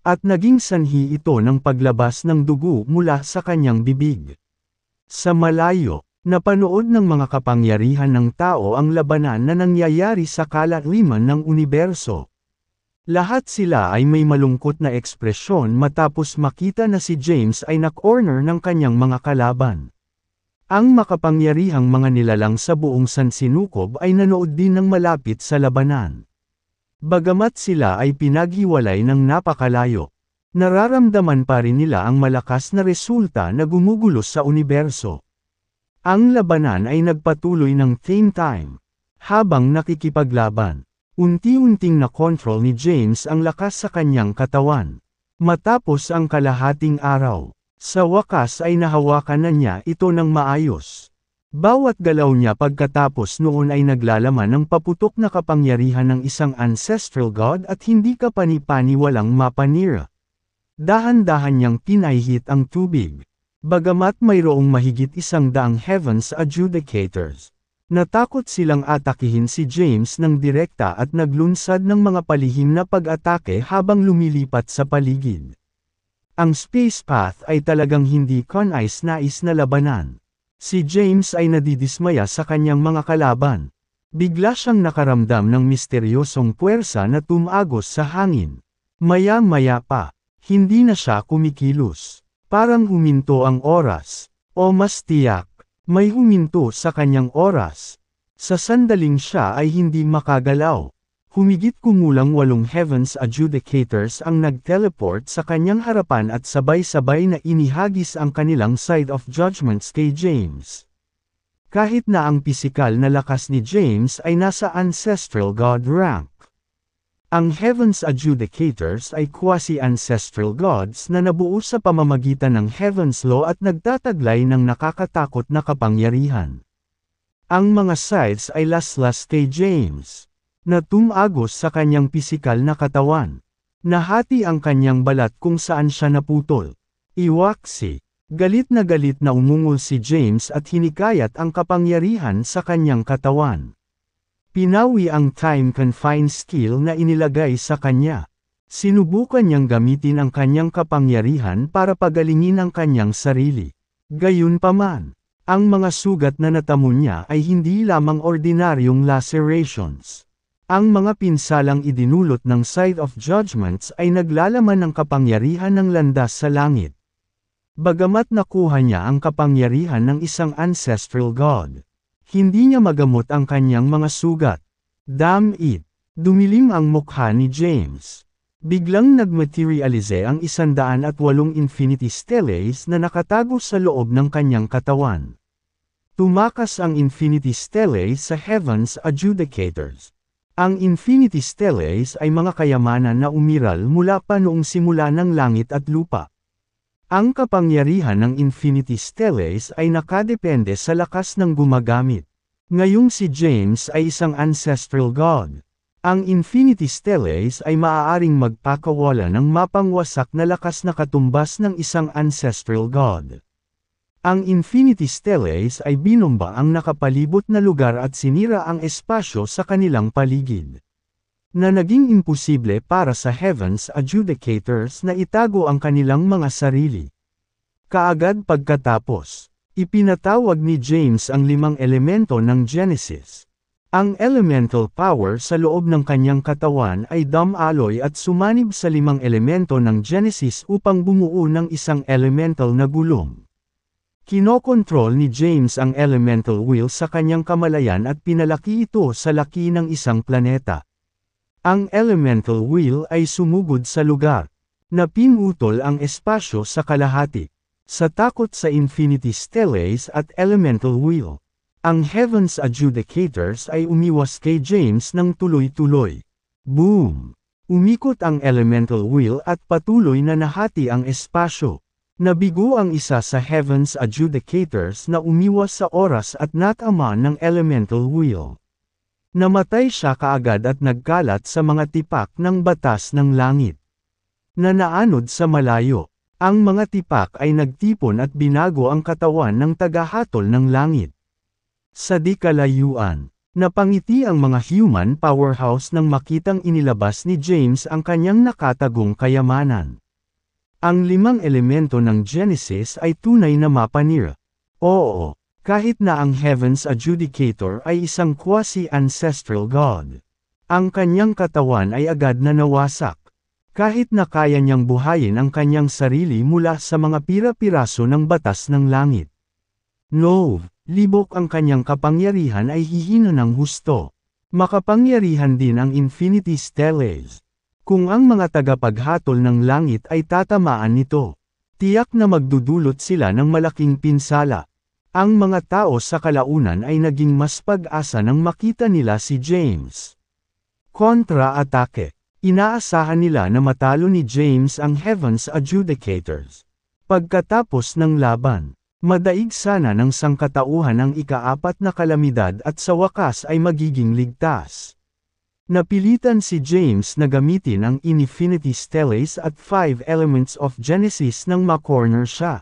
At naging sanhi ito ng paglabas ng dugo mula sa kanyang bibig. Sa malayo, napanood ng mga kapangyarihan ng tao ang labanan na nangyayari sa kalaliman ng universo. Lahat sila ay may malungkot na ekspresyon matapos makita na si James ay na-corner ng kanyang mga kalaban. Ang makapangyarihang mga nilalang sa buong sansinukob ay nanood din ng malapit sa labanan. Bagamat sila ay pinaghiwalay ng napakalayo, nararamdaman pa rin nila ang malakas na resulta na gumugulo sa universo. Ang labanan ay nagpatuloy ng same time. Habang nakikipaglaban, unti-unting na-control ni James ang lakas sa kanyang katawan. Matapos ang kalahating araw, sa wakas ay nahawakan na niya ito ng maayos. Bawat galaw niya pagkatapos noon ay naglalaman ng paputok na kapangyarihan ng isang ancestral god at hindi ka pani-pani walang mapanira. Dahan-dahan niyang pinahihit ang tubig. Bagamat mayroong mahigit 100 Heavens Adjudicators, natakot silang atakihin si James ng direkta at naglunsad ng mga palihim na pag-atake habang lumilipat sa paligid. Ang Space Path ay talagang hindi kanais-nais na labanan. Si James ay nadidismaya sa kanyang mga kalaban. Bigla siyang nakaramdam ng misteryosong puwersa na tumagos sa hangin. Maya-maya pa, hindi na siya kumikilos. Parang huminto ang oras. O mas tiyak, may huminto sa kanyang oras. Sa sandaling siya ay hindi makagalaw. Humigit kumulang 8 Heavens Adjudicators ang nag-teleport sa kanyang harapan at sabay-sabay na inihagis ang kanilang side of judgments kay James. Kahit na ang pisikal na lakas ni James ay nasa ancestral god rank. Ang Heavens Adjudicators ay quasi-ancestral gods na nabuo sa pamamagitan ng Heaven's Law at nagtataglay ng nakakatakot na kapangyarihan. Ang mga sides ay laslas kay James, na tumagos sa kanyang pisikal na katawan. Nahati ang kanyang balat kung saan siya naputol. Iwaksi. Galit na umungol si James at hinikayat ang kapangyarihan sa kanyang katawan. Pinawi ang time-confined skill na inilagay sa kanya. Sinubukan niyang gamitin ang kanyang kapangyarihan para pagalingin ang kanyang sarili. Gayunpaman, ang mga sugat na natamo niya ay hindi lamang ordinaryong lacerations. Ang mga pinsalang idinulot ng Side of Judgments ay naglalaman ng kapangyarihan ng landas sa langit. Bagamat nakuha niya ang kapangyarihan ng isang ancestral god, hindi niya magamot ang kanyang mga sugat. Damn it! Dumilim ang mukha ni James. Biglang nagmaterialize ang 108 Infinity Stellaes na nakatago sa loob ng kanyang katawan. Tumakas ang Infinity Stellaes sa Heavens Adjudicators. Ang Infinity Stellaes ay mga kayamanan na umiral mula pa noong simula ng langit at lupa. Ang kapangyarihan ng Infinity Stellaes ay nakadepende sa lakas ng gumagamit. Ngayong si James ay isang ancestral god. Ang Infinity Stellaes ay maaaring magpakawala ng mapangwasak na lakas na katumbas ng isang ancestral god. Ang Infinity Stellaes ay binomba ang nakapalibot na lugar at sinira ang espasyo sa kanilang paligid, na naging imposible para sa Heavens Adjudicators na itago ang kanilang mga sarili. Kaagad pagkatapos, ipinatawag ni James ang 5 elemento ng Genesis. Ang elemental power sa loob ng kanyang katawan ay dumaloy at sumanib sa 5 elemento ng Genesis upang bumuo ng isang elemental na gulong. Kinokontrol ni James ang elemental wheel sa kanyang kamalayan at pinalaki ito sa laki ng isang planeta. Ang elemental wheel ay sumugod sa lugar. Napinutol ang espasyo sa kalahati. Sa takot sa Infinity Stellace at elemental wheel, ang Heaven's Adjudicators ay umiwas kay James ng tuloy-tuloy. Boom! Umikot ang elemental wheel at patuloy na nahati ang espasyo. Nabigo ang isa sa Heaven's Adjudicators na umiwas sa oras at natama ng elemental wheel. Namatay siya kaagad at nagkalat sa mga tipak ng batas ng langit. Nanaanod sa malayo. Ang mga tipak ay nagtipon at binago ang katawan ng tagahatol ng langit. Sa di kalayuan, napangiti ang mga human powerhouse nang makitang inilabas ni James ang kanyang nakatagong kayamanan. Ang 5 elemento ng Genesis ay tunay na mapanira. Oo, kahit na ang Heaven's Adjudicator ay isang quasi-ancestral god. Ang kanyang katawan ay agad na nawasak. Kahit na kaya niyang buhayin ang kanyang sarili mula sa mga pira-piraso ng batas ng langit. No, libok ang kanyang kapangyarihan ay hihina ng husto. Makapangyarihan din ang Infinity Stellace. Kung ang mga tagapaghatol ng langit ay tatamaan nito, tiyak na magdudulot sila ng malaking pinsala. Ang mga tao sa kalaunan ay naging mas pag-asa nang makita nila si James. Kontra-atake. Inaasahan nila na matalo ni James ang Heaven's Adjudicators. Pagkatapos ng laban, madaig sana ng sangkatauhan ang ika-4 na kalamidad at sa wakas ay magiging ligtas. Napilitan si James na gamitin ang Infinity Stellace at 5 Elements of Genesis nang makorner siya.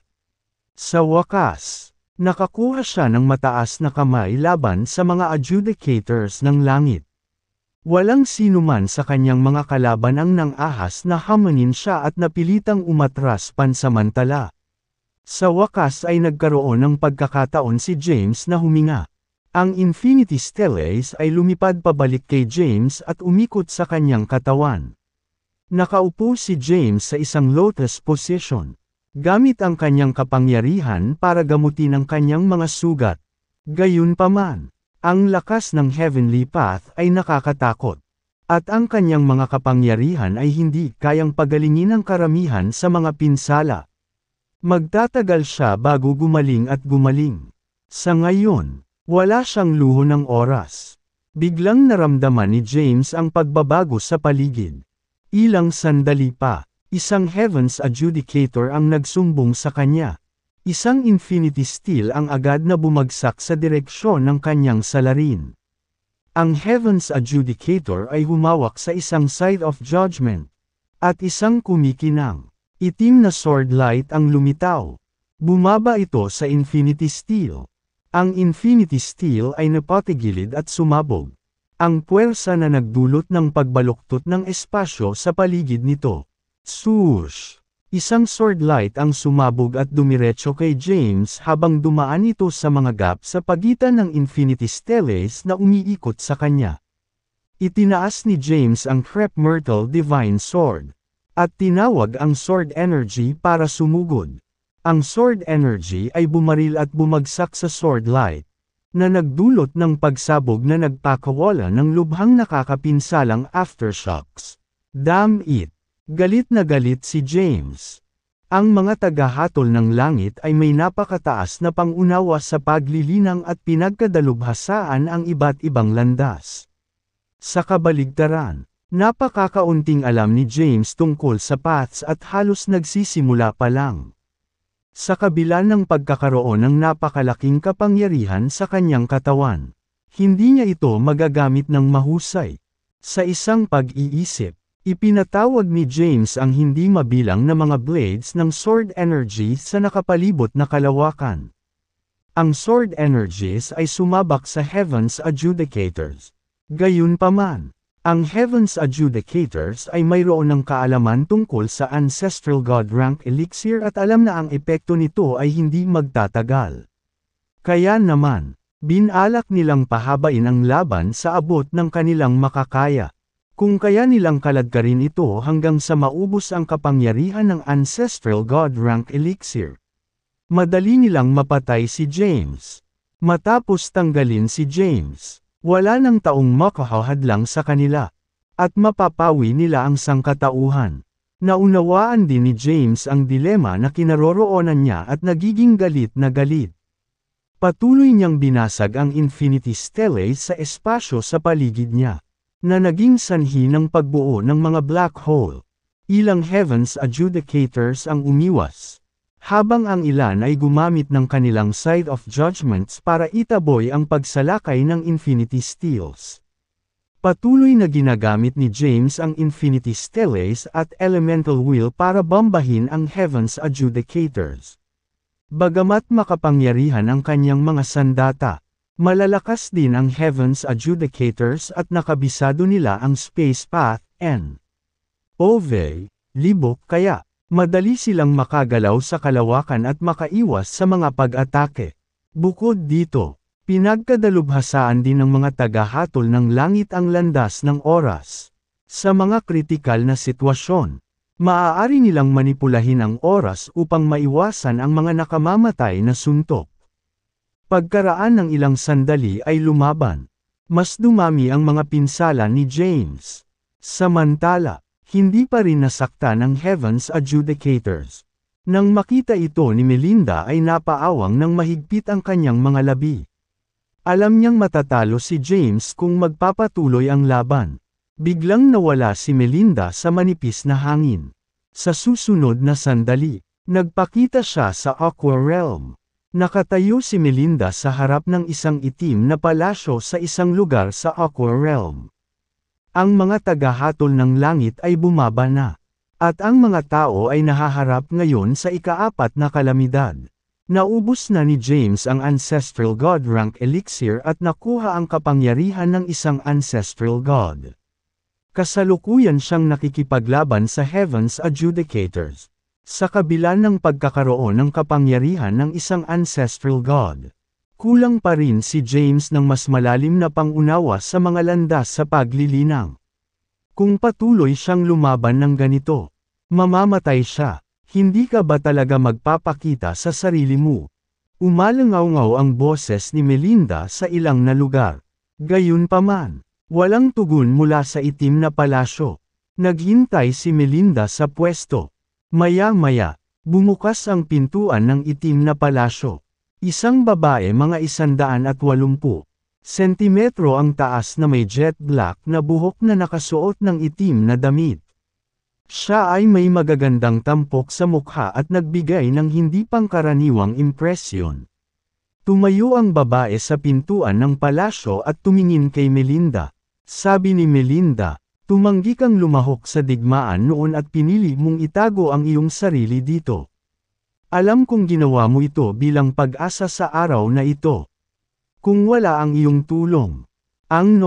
Sa wakas, nakakuha siya ng mataas na kamay laban sa mga adjudicators ng langit. Walang sinuman sa kanyang mga kalaban ang nang-ahas na hamanin siya at napilitang umatras pansamantala. Sa wakas ay nagkaroon ng pagkakataon si James na huminga. Ang Infinity Stellace ay lumipad pabalik kay James at umikot sa kanyang katawan. Nakaupo si James sa isang lotus position, gamit ang kanyang kapangyarihan para gamutin ang kanyang mga sugat. Gayunpaman, ang lakas ng Heavenly Path ay nakakatakot. At ang kanyang mga kapangyarihan ay hindi kayang pagalingin ang karamihan sa mga pinsala. Magtatagal siya bago gumaling at gumaling. Sa ngayon, wala siyang luho ng oras. Biglang naramdaman ni James ang pagbabago sa paligid. Ilang sandali pa, isang Heaven's Adjudicator ang nagsumbong sa kanya. Isang Infinity Steel ang agad na bumagsak sa direksyon ng kanyang salarin. Ang Heaven's Adjudicator ay humawak sa isang Scythe of Judgment. At isang kumikinang, itim na sword light ang lumitaw. Bumaba ito sa Infinity Steel. Ang Infinity Steel ay napatigilid at sumabog. Ang puwersa na nagdulot ng pagbaluktot ng espasyo sa paligid nito. Swoosh! Isang sword light ang sumabog at dumiretso kay James habang dumaan ito sa mga gap sa pagitan ng Infinity Stellace na umiikot sa kanya. Itinaas ni James ang Crep Myrtle Divine Sword. At tinawag ang Sword Energy para sumugod. Ang Sword Energy ay bumaril at bumagsak sa Sword Light, na nagdulot ng pagsabog na nagpakawala ng lubhang nakakapinsalang aftershocks. Damn it! Galit na galit si James. Ang mga tagahatol ng langit ay may napakataas na pangunawa sa paglilinang at pinagkadalubhasaan ang iba't ibang landas. Sa kabaligtaran, napakakaunting alam ni James tungkol sa paths at halos nagsisimula pa lang. Sa kabila ng pagkakaroon ng napakalaking kapangyarihan sa kanyang katawan, hindi niya ito magagamit ng mahusay. Sa isang pag-iisip, ipinatawag ni James ang hindi mabilang na mga blades ng Sword Energy sa nakapalibot na kalawakan. Ang Sword Energies ay sumabak sa Heaven's Adjudicators. Gayunpaman, ang Heaven's Adjudicators ay mayroon ng kaalaman tungkol sa Ancestral God Rank Elixir at alam na ang epekto nito ay hindi magtatagal. Kaya naman, Binalak nilang pahabain ang laban sa abot ng kanilang makakaya. Kung kaya nilang kaladkarin ito hanggang sa maubos ang kapangyarihan ng Ancestral God Rank Elixir. Madali nilang mapatay si James. Matapos tanggalin si James, wala nang taong makahahadlang sa kanila. At mapapawi nila ang sangkatauhan. Naunawaan din ni James ang dilema na kinaroroonan niya at nagiging galit na galit. Patuloy niyang binasag ang Infinity Stellae sa espasyo sa paligid niya, na naging sanhi ng pagbuo ng mga black hole. Ilang Heavens Adjudicators ang umiwas, habang ang ilan ay gumamit ng kanilang Side of Judgments para itaboy ang pagsalakay ng Infinity Steels. Patuloy na ginagamit ni James ang Infinity Stellae at Elemental Wheel para bombahin ang Heavens Adjudicators. Bagamat makapangyarihan ang kanyang mga sandata, malalakas din ang Heavens Adjudicators at nakabisado nila ang Space Path, libok kaya, madali silang makagalaw sa kalawakan at makaiwas sa mga pag-atake. Bukod dito, pinagkadalubhasaan din ng mga tagahatol ng langit ang landas ng oras. Sa mga kritikal na sitwasyon, maaari nilang manipulahin ang oras upang maiwasan ang mga nakamamatay na suntok. Pagkaraan ng ilang sandali ay lumaban. Mas dumami ang mga pinsala ni James. Samantala, hindi pa rin nasakta ng Heavens Adjudicators. Nang makita ito ni Melinda ay napaawang ng mahigpit ang kanyang mga labi. Alam niyang matatalo si James kung magpapatuloy ang laban. Biglang nawala si Melinda sa manipis na hangin. Sa susunod na sandali, nagpakita siya sa Aqua Realm. Nakatayo si Melinda sa harap ng isang itim na palasyo sa isang lugar sa Aqua Realm. Ang mga tagahatol ng langit ay bumaba na. At ang mga tao ay nahaharap ngayon sa ikaapat na kalamidad. Naubos na ni James ang Ancestral God Rank Elixir at nakuha ang kapangyarihan ng isang Ancestral God. Kasalukuyan siyang nakikipaglaban sa Heavens Adjudicators. Sa kabila ng pagkakaroon ng kapangyarihan ng isang Ancestral God, kulang pa rin si James ng mas malalim na pangunawa sa mga landas sa paglilinang. Kung patuloy siyang lumaban ng ganito, mamamatay siya. Hindi ka ba talaga magpapakita sa sarili mo? Umalangaw-ngaw ang boses ni Melinda sa ilang na lugar. Gayunpaman, walang tugon mula sa itim na palasyo. Naghintay si Melinda sa pwesto. Maya-maya, bumukas ang pintuan ng itim na palasyo. Isang babae mga 180 sentimetro ang taas na may jet black na buhok na nakasuot ng itim na damit. Siya ay may magagandang tampok sa mukha at nagbigay ng hindi pangkaraniwang impresyon. Tumayo ang babae sa pintuan ng palasyo at tumingin kay Melinda. Sabi ni Melinda, tumanggi kang lumahok sa digmaan noon at pinili mong itago ang iyong sarili dito. Alam kong ginawa mo ito bilang pag-asa sa araw na ito. Kung wala ang iyong tulong, ang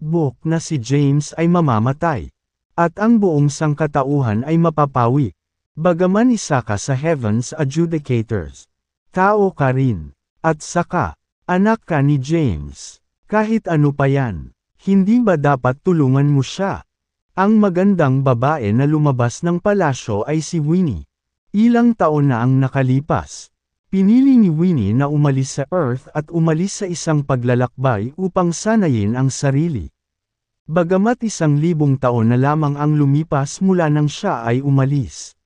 book na si James ay mamamatay. At ang buong sangkatauhan ay mapapawi. Bagaman isa ka sa Heavens Adjudicators, tao ka rin. At saka, anak ka ni James. Kahit ano pa yan, hindi ba dapat tulungan mo siya? Ang magandang babae na lumabas ng palasyo ay si Winnie. Ilang taon na ang nakalipas. Pinili ni Winnie na umalis sa Earth at umalis sa isang paglalakbay upang sanayin ang sarili. Bagamat 1,000 taon na lamang ang lumipas mula nang siya ay umalis.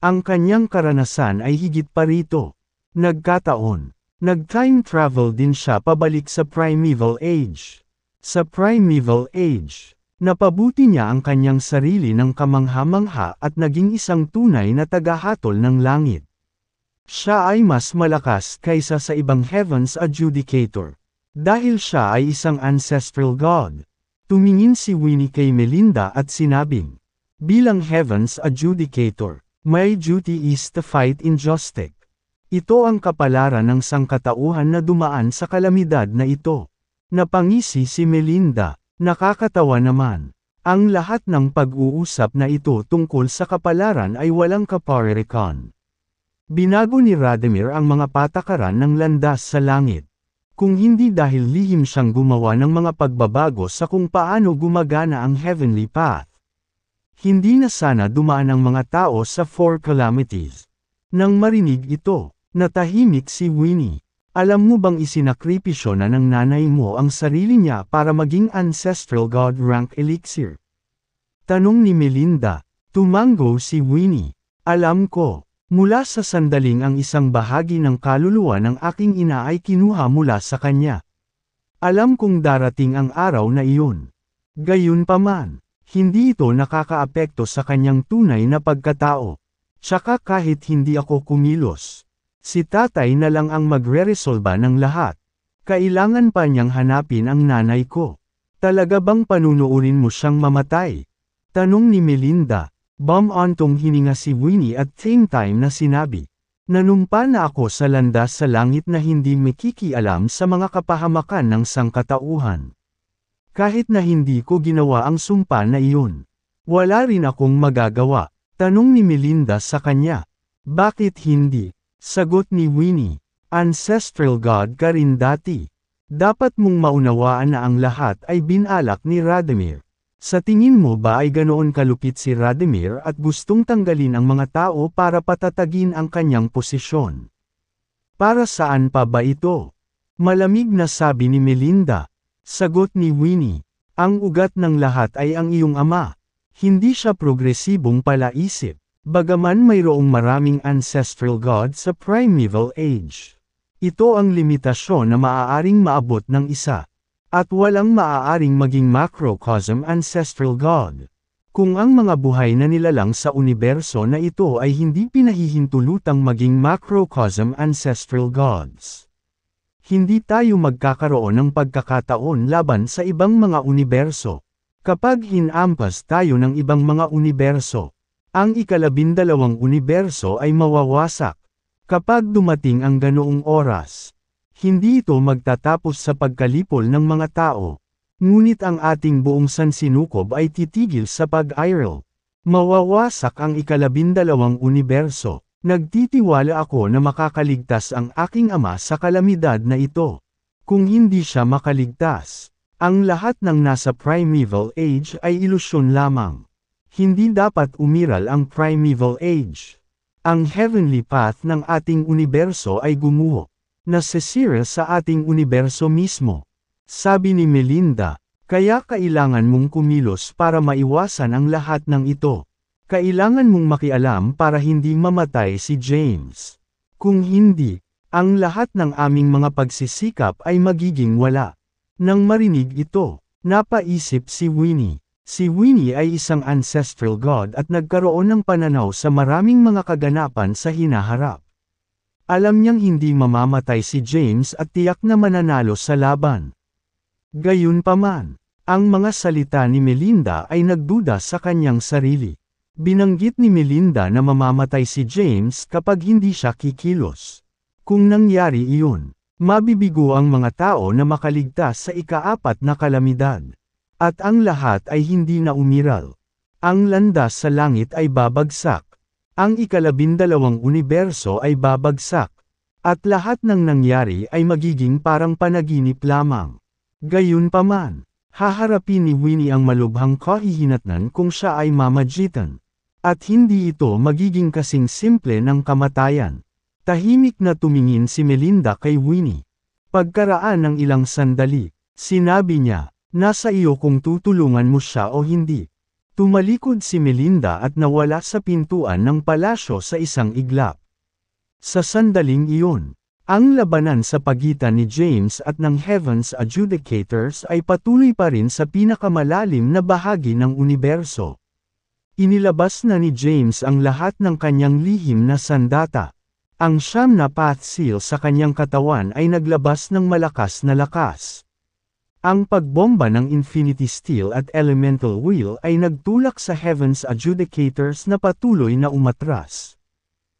Ang kanyang karanasan ay higit pa rito. Nagkataon, nag-time travel din siya pabalik sa Primeval Age. Sa Primeval Age, napabuti niya ang kanyang sarili ng kamangha-mangha at naging isang tunay na tagahatol ng langit. Siya ay mas malakas kaysa sa ibang Heavens Adjudicator. Dahil siya ay isang Ancestral God. Tumingin si Winnie kay Melinda at sinabing, bilang Heavens Adjudicator, my duty is to fight injustice. Ito ang kapalaran ng sangkatauhan na dumaan sa kalamidad na ito. Napangisi si Melinda, nakakatawa naman. Ang lahat ng pag-uusap na ito tungkol sa kapalaran ay walang kaparerekan. Binago ni Radimir ang mga patakaran ng landas sa langit. Kung hindi dahil lihim siyang gumawa ng mga pagbabago sa kung paano gumagana ang heavenly path. Hindi na sana dumaan ang mga tao sa 4 calamities. Nang marinig ito, natahimik si Winnie. Alam mo bang isinakripisyo na ng nanay mo ang sarili niya para maging ancestral god rank elixir? Tanong ni Melinda. Tumango si Winnie. Alam ko. Mula sa sandaling ang isang bahagi ng kaluluwa ng aking ina ay kinuha mula sa kanya. Alam kong darating ang araw na iyon. Gayunpaman, hindi ito nakakaapekto sa kanyang tunay na pagkatao. Tsaka kahit hindi ako kumilos, si tatay na lang ang magre-resolba ng lahat. Kailangan pa niyang hanapin ang nanay ko. Talaga bang panunuurin mo siyang mamatay? Tanong ni Melinda. Bum-ontong hininga si Winnie at same time na sinabi. Nanumpa na ako sa landas sa langit na hindi makikialam sa mga kapahamakan ng sangkatauhan. Kahit na hindi ko ginawa ang sumpa na iyon. Wala rin akong magagawa. Tanong ni Melinda sa kanya. Bakit hindi? Sagot ni Winnie. Ancestral God ka rin dati. Dapat mong maunawaan na ang lahat ay binalak ni Radomir. Sa tingin mo ba ay ganoon kalupit si Radomir at gustong tanggalin ang mga tao para patatagin ang kanyang posisyon? Para saan pa ba ito? Malamig na sabi ni Melinda. Sagot ni Winnie. Ang ugat ng lahat ay ang iyong ama. Hindi siya progresibong palaisip. Bagaman mayroong maraming ancestral god sa primeval age. Ito ang limitasyon na maaaring maabot ng isa. At walang maaaring maging macrocosm ancestral god. Kung ang mga buhay na nilalang sa universo na ito ay hindi pinahihintulutang maging macrocosm ancestral gods. Hindi tayo magkakaroon ng pagkakataon laban sa ibang mga universo. Kapag hinampas tayo ng ibang mga universo, ang ika-12 universo ay mawawasak. Kapag dumating ang ganoong oras, hindi ito magtatapos sa pagkalipol ng mga tao. Ngunit ang ating buong sansinukob ay titigil sa pag-iral. Mawawasak ang ika-12 universo. Nagtitiwala ako na makakaligtas ang aking ama sa kalamidad na ito. Kung hindi siya makaligtas, ang lahat ng nasa primeval age ay ilusyon lamang. Hindi dapat umiral ang primeval age. Ang heavenly path ng ating universo ay gumuho. Nasisira sa ating universo mismo. Sabi ni Melinda, kaya kailangan mong kumilos para maiwasan ang lahat ng ito. Kailangan mong makialam para hindi mamatay si James. Kung hindi, ang lahat ng aming mga pagsisikap ay magiging wala. Nang marinig ito, napaisip si Winnie. Si Winnie ay isang ancestral god at nagkaroon ng pananaw sa maraming mga kaganapan sa hinaharap. Alam niyang hindi mamamatay si James at tiyak na mananalo sa laban. Gayunpaman, ang mga salita ni Melinda ay nagduda sa kanyang sarili. Binanggit ni Melinda na mamamatay si James kapag hindi siya kikilos. Kung nangyari iyon, mabibigo ang mga tao na makaligtas sa ika-4 na kalamidad. At ang lahat ay hindi na umiral. Ang landas sa langit ay babagsak. Ang ika-12 universo ay babagsak. At lahat ng nangyari ay magiging parang panaginip lamang. Gayunpaman, haharapin ni Winnie ang malubhang kahihinatnan kung siya ay mamagitan. At hindi ito magiging kasing simple ng kamatayan. Tahimik na tumingin si Melinda kay Winnie. Pagkaraan ng ilang sandali, sinabi niya, nasa iyo kung tutulungan mo siya o hindi. Tumalikod si Melinda at nawala sa pintuan ng palasyo sa isang iglap. Sa sandaling iyon, ang labanan sa pagitan ni James at ng Heaven's Adjudicators ay patuloy pa rin sa pinakamalalim na bahagi ng universo. Inilabas na ni James ang lahat ng kanyang lihim na sandata. Ang 9 na path seal sa kanyang katawan ay naglabas ng malakas na lakas. Ang pagbomba ng Infinity Steel at Elemental Wheel ay nagtulak sa Heaven's Adjudicators na patuloy na umatras.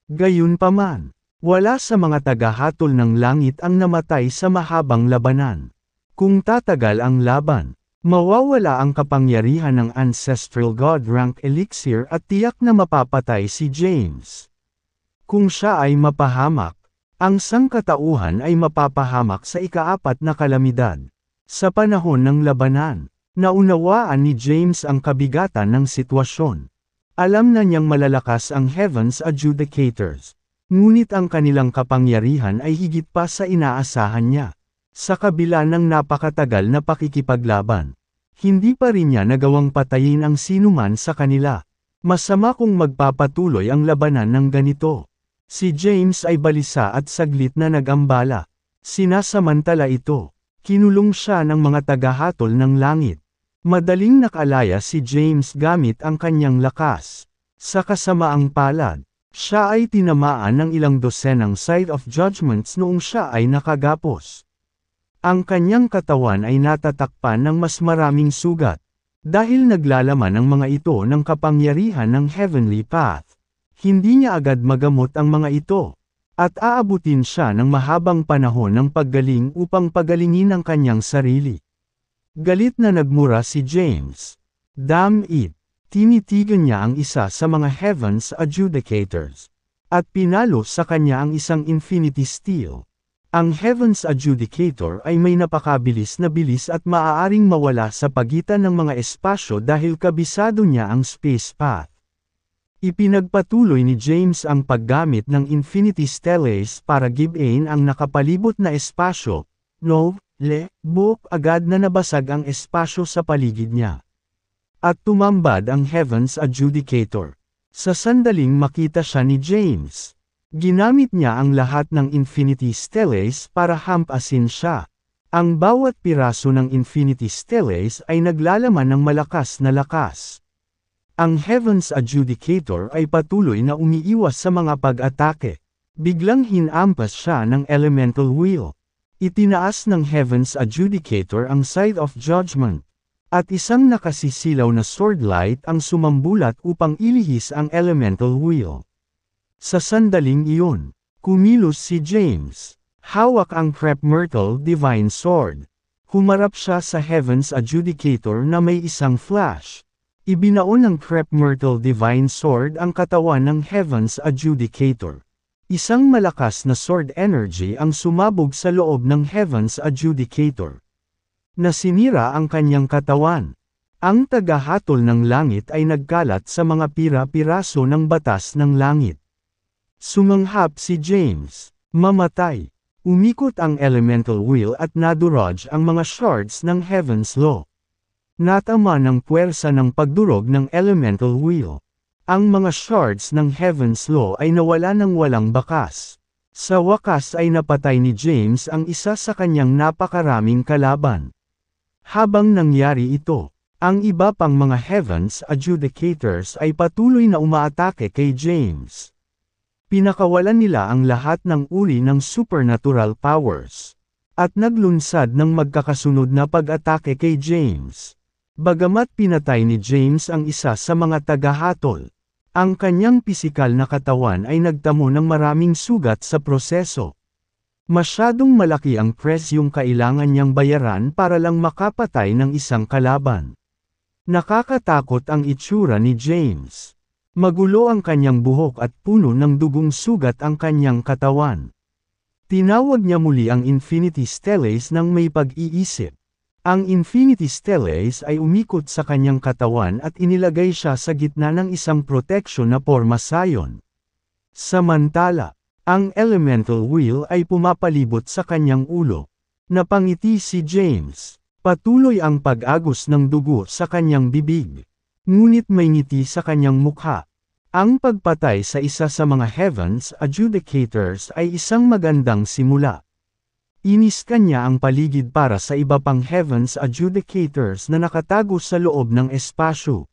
Gayunpaman, wala sa mga tagahatol ng langit ang namatay sa mahabang labanan. Kung tatagal ang laban, mawawala ang kapangyarihan ng Ancestral God rank elixir at tiyak na mapapatay si James. Kung siya ay mapahamak, Ang sangkatauhan ay mapapahamak sa ikaapat na kalamidad. Sa panahon ng labanan, naunawaan ni James ang kabigatan ng sitwasyon. Alam na niyang malalakas ang Heaven's Adjudicators. Ngunit ang kanilang kapangyarihan ay higit pa sa inaasahan niya. Sa kabila ng napakatagal na pakikipaglaban, hindi pa rin niya nagawang patayin ang sinuman sa kanila. Masama kung magpapatuloy ang labanan ng ganito. Si James ay balisa at saglit na nag-ambala. Sinasamantala ito. Kinulong siya ng mga tagahatol ng langit. Madaling nakalaya si James gamit ang kanyang lakas. Sa kasamaang palad, siya ay tinamaan ng ilang dosenang side of judgments noong siya ay nakagapos. Ang kanyang katawan ay natatakpan ng mas maraming sugat. Dahil naglalaman ang mga ito ng kapangyarihan ng heavenly path. Hindi niya agad magamot ang mga ito, at aabutin siya ng mahabang panahon ng paggaling upang pagalingin ang kanyang sarili. Galit na nagmura si James. Damn it! Tinitigan niya ang isa sa mga Heaven's Adjudicators, at pinalo sa kanya ang isang Infinity Steel. Ang Heaven's Adjudicator ay may napakabilis na bilis at maaaring mawala sa pagitan ng mga espasyo dahil kabisado niya ang space path. Ipinagpatuloy ni James ang paggamit ng Infinity Stellace para gibain ang nakapalibot na espasyo. Agad na nabasag ang espasyo sa paligid niya. At tumambad ang Heaven's Adjudicator. Sa sandaling makita siya ni James. Ginamit niya ang lahat ng Infinity Stellace para hampasin siya. Ang bawat piraso ng Infinity Stellace ay naglalaman ng malakas na lakas. Ang Heaven's Adjudicator ay patuloy na umiiwas sa mga pag-atake. Biglang hinampas siya ng Elemental Wheel. Itinaas ng Heaven's Adjudicator ang Side of Judgment. At isang nakasisilaw na sword light ang sumambulat upang ilihis ang Elemental Wheel. Sa sandaling iyon, kumilos si James. Hawak ang Crep Myrtle Divine Sword. Humarap siya sa Heaven's Adjudicator na may isang flash. Ibinaon ng Crep Myrtle Divine Sword ang katawan ng Heaven's Adjudicator. Isang malakas na sword energy ang sumabog sa loob ng Heaven's Adjudicator. Nasinira ang kanyang katawan. Ang tagahatol ng langit ay nagkalat sa mga pira-piraso ng batas ng langit. Sumanghap si James. Mamatay. Umikot ang Elemental Wheel at nadurog ang mga shards ng Heaven's Law. Natama ng puwersa ng pagdurog ng Elemental Wheel. Ang mga shards ng Heaven's Law ay nawala ng walang bakas. Sa wakas ay napatay ni James ang isa sa kanyang napakaraming kalaban. Habang nangyari ito, ang iba pang mga Heaven's Adjudicators ay patuloy na umaatake kay James. Pinakawalan nila ang lahat ng uri ng supernatural powers. At naglunsad ng magkakasunod na pag-atake kay James. Bagamat pinatay ni James ang isa sa mga tagahatol, ang kanyang pisikal na katawan ay nagtamo ng maraming sugat sa proseso. Masyadong malaki ang presyong kailangan niyang bayaran para lang makapatay ng isang kalaban. Nakakatakot ang itsura ni James. Magulo ang kanyang buhok at puno ng dugong sugat ang kanyang katawan. Tinawag niya muli ang Infinity Stellace nang may pag-iisip. Ang Infinity Stellace ay umikot sa kanyang katawan at inilagay siya sa gitna ng isang proteksyon na porma sayon. Samantala, ang Elemental Wheel ay pumapalibot sa kanyang ulo. Napangiti si James. Patuloy ang pag-agos ng dugo sa kanyang bibig. Ngunit may ngiti sa kanyang mukha. Ang pagpatay sa isa sa mga Heaven's Adjudicators ay isang magandang simula. Iniskan niya ang paligid para sa iba pang Heaven's Adjudicators na nakatago sa loob ng espasyo.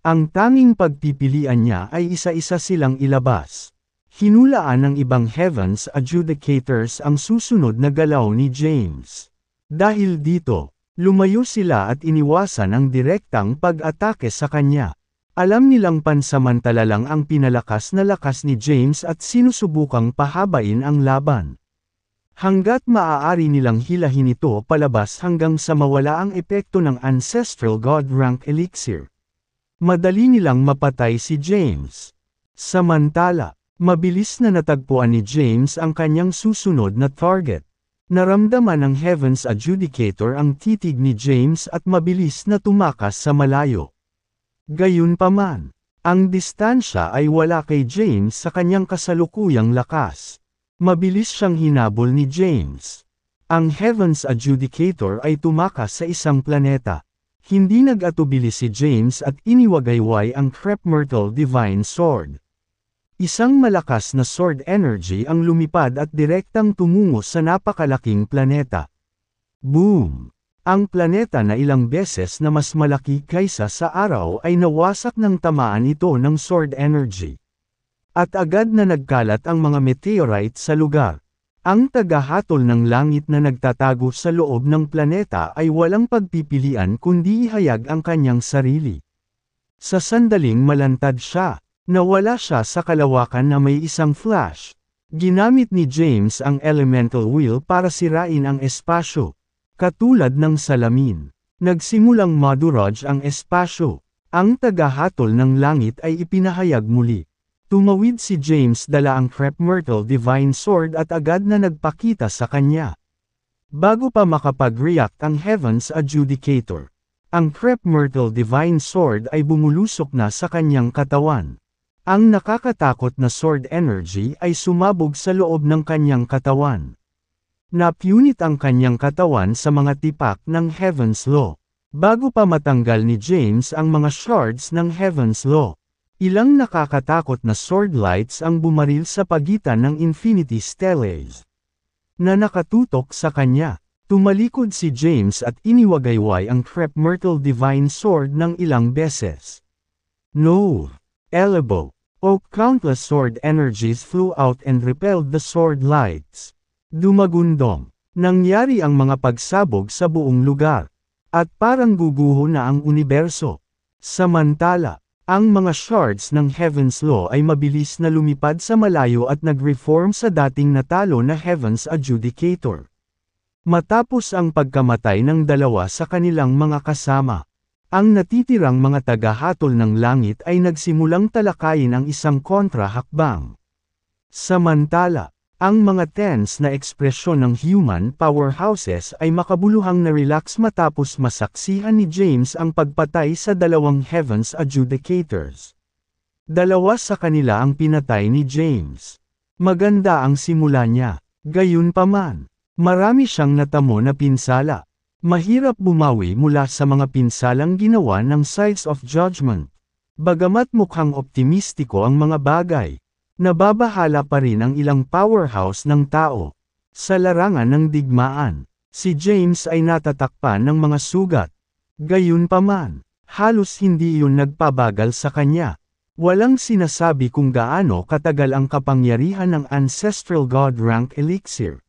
Ang tanging pagpipilian niya ay isa-isa silang ilabas. Hinulaan ng ibang Heaven's Adjudicators ang susunod na galaw ni James. Dahil dito, lumayo sila at iniwasan ang direktang pag-atake sa kanya. Alam nilang pansamantala lang ang pinalakas na lakas ni James at sinusubukang pahabain ang laban. Hanggat maaari nilang hilahin ito palabas hanggang sa mawala ang epekto ng Ancestral God Rank Elixir. Madali nilang mapatay si James. Samantala, Mabilis na natagpuan ni James ang kanyang susunod na target. Naramdaman ng Heaven's Adjudicator ang titig ni James at mabilis na tumakas sa malayo. Gayunpaman, ang distansya ay wala kay James sa kanyang kasalukuyang lakas. Mabilis siyang hinabol ni James. Ang Heaven's Adjudicator ay tumakas sa isang planeta. Hindi nag-atubili si James at iniwagayway ang Crep Myrtle Divine Sword. Isang malakas na sword energy ang lumipad at direktang tumungo sa napakalaking planeta. Boom! Ang planeta na ilang beses na mas malaki kaysa sa araw ay nawasak ng tamaan ito ng sword energy. At agad na nagkalat ang mga meteorite sa lugar. Ang tagahatol ng langit na nagtatago sa loob ng planeta ay walang pagpipilian kundi ihayag ang kanyang sarili. Sa sandaling malantad siya. Nawala siya sa kalawakan na may isang flash. Ginamit ni James ang elemental wheel para sirain ang espasyo. Katulad ng salamin. Nagsimulang madurog ang espasyo. Ang tagahatol ng langit ay ipinahayag muli. Tumawid si James dala ang Crep Myrtle Divine Sword at agad na nagpakita sa kanya. Bago pa makapag-react ang Heaven's Adjudicator, ang Crep Myrtle Divine Sword ay bumulusok na sa kanyang katawan. Ang nakakatakot na sword energy ay sumabog sa loob ng kanyang katawan. Napunit ang kanyang katawan sa mga tipak ng Heaven's Law. Bago pa matanggal ni James ang mga shards ng Heaven's Law, ilang nakakatakot na sword lights ang bumaril sa pagitan ng Infinity Stellaes na nakatutok sa kanya. Tumalikod si James at iniwagayway ang Crep Myrtle Divine Sword ng ilang beses. No! Elbow. Countless sword energies flew out and repelled the sword lights. Dumagundong. Nangyari ang mga pagsabog sa buong lugar. At parang guguho na ang universo. Samantala, ang mga shards ng Heaven's Law ay mabilis na lumipad sa malayo at nag-reform sa dating natalo na Heaven's Adjudicator. Matapos ang pagkamatay ng dalawa sa kanilang mga kasama, ang natitirang mga tagahatol ng langit ay nagsimulang talakayin ang isang kontra-hakbang. Samantala, ang mga tense na ekspresyon ng human powerhouses ay makabuluhang na-relax matapos masaksihan ni James ang pagpatay sa dalawang Heaven's Adjudicators. Dalawa sa kanila ang pinatay ni James. Maganda ang simula niya. Gayunpaman, marami siyang natamo na pinsala. Mahirap bumawi mula sa mga pinsalang ginawa ng Sides of Judgment. Bagamat mukhang optimistiko ang mga bagay, nababahala pa rin ang ilang powerhouse ng tao. Sa larangan ng digmaan, si James ay natatakpan ng mga sugat. Gayunpaman, halos hindi iyon nagpabagal sa kanya. Walang sinasabi kung gaano katagal ang kapangyarihan ng Ancestral God Rank Elixir.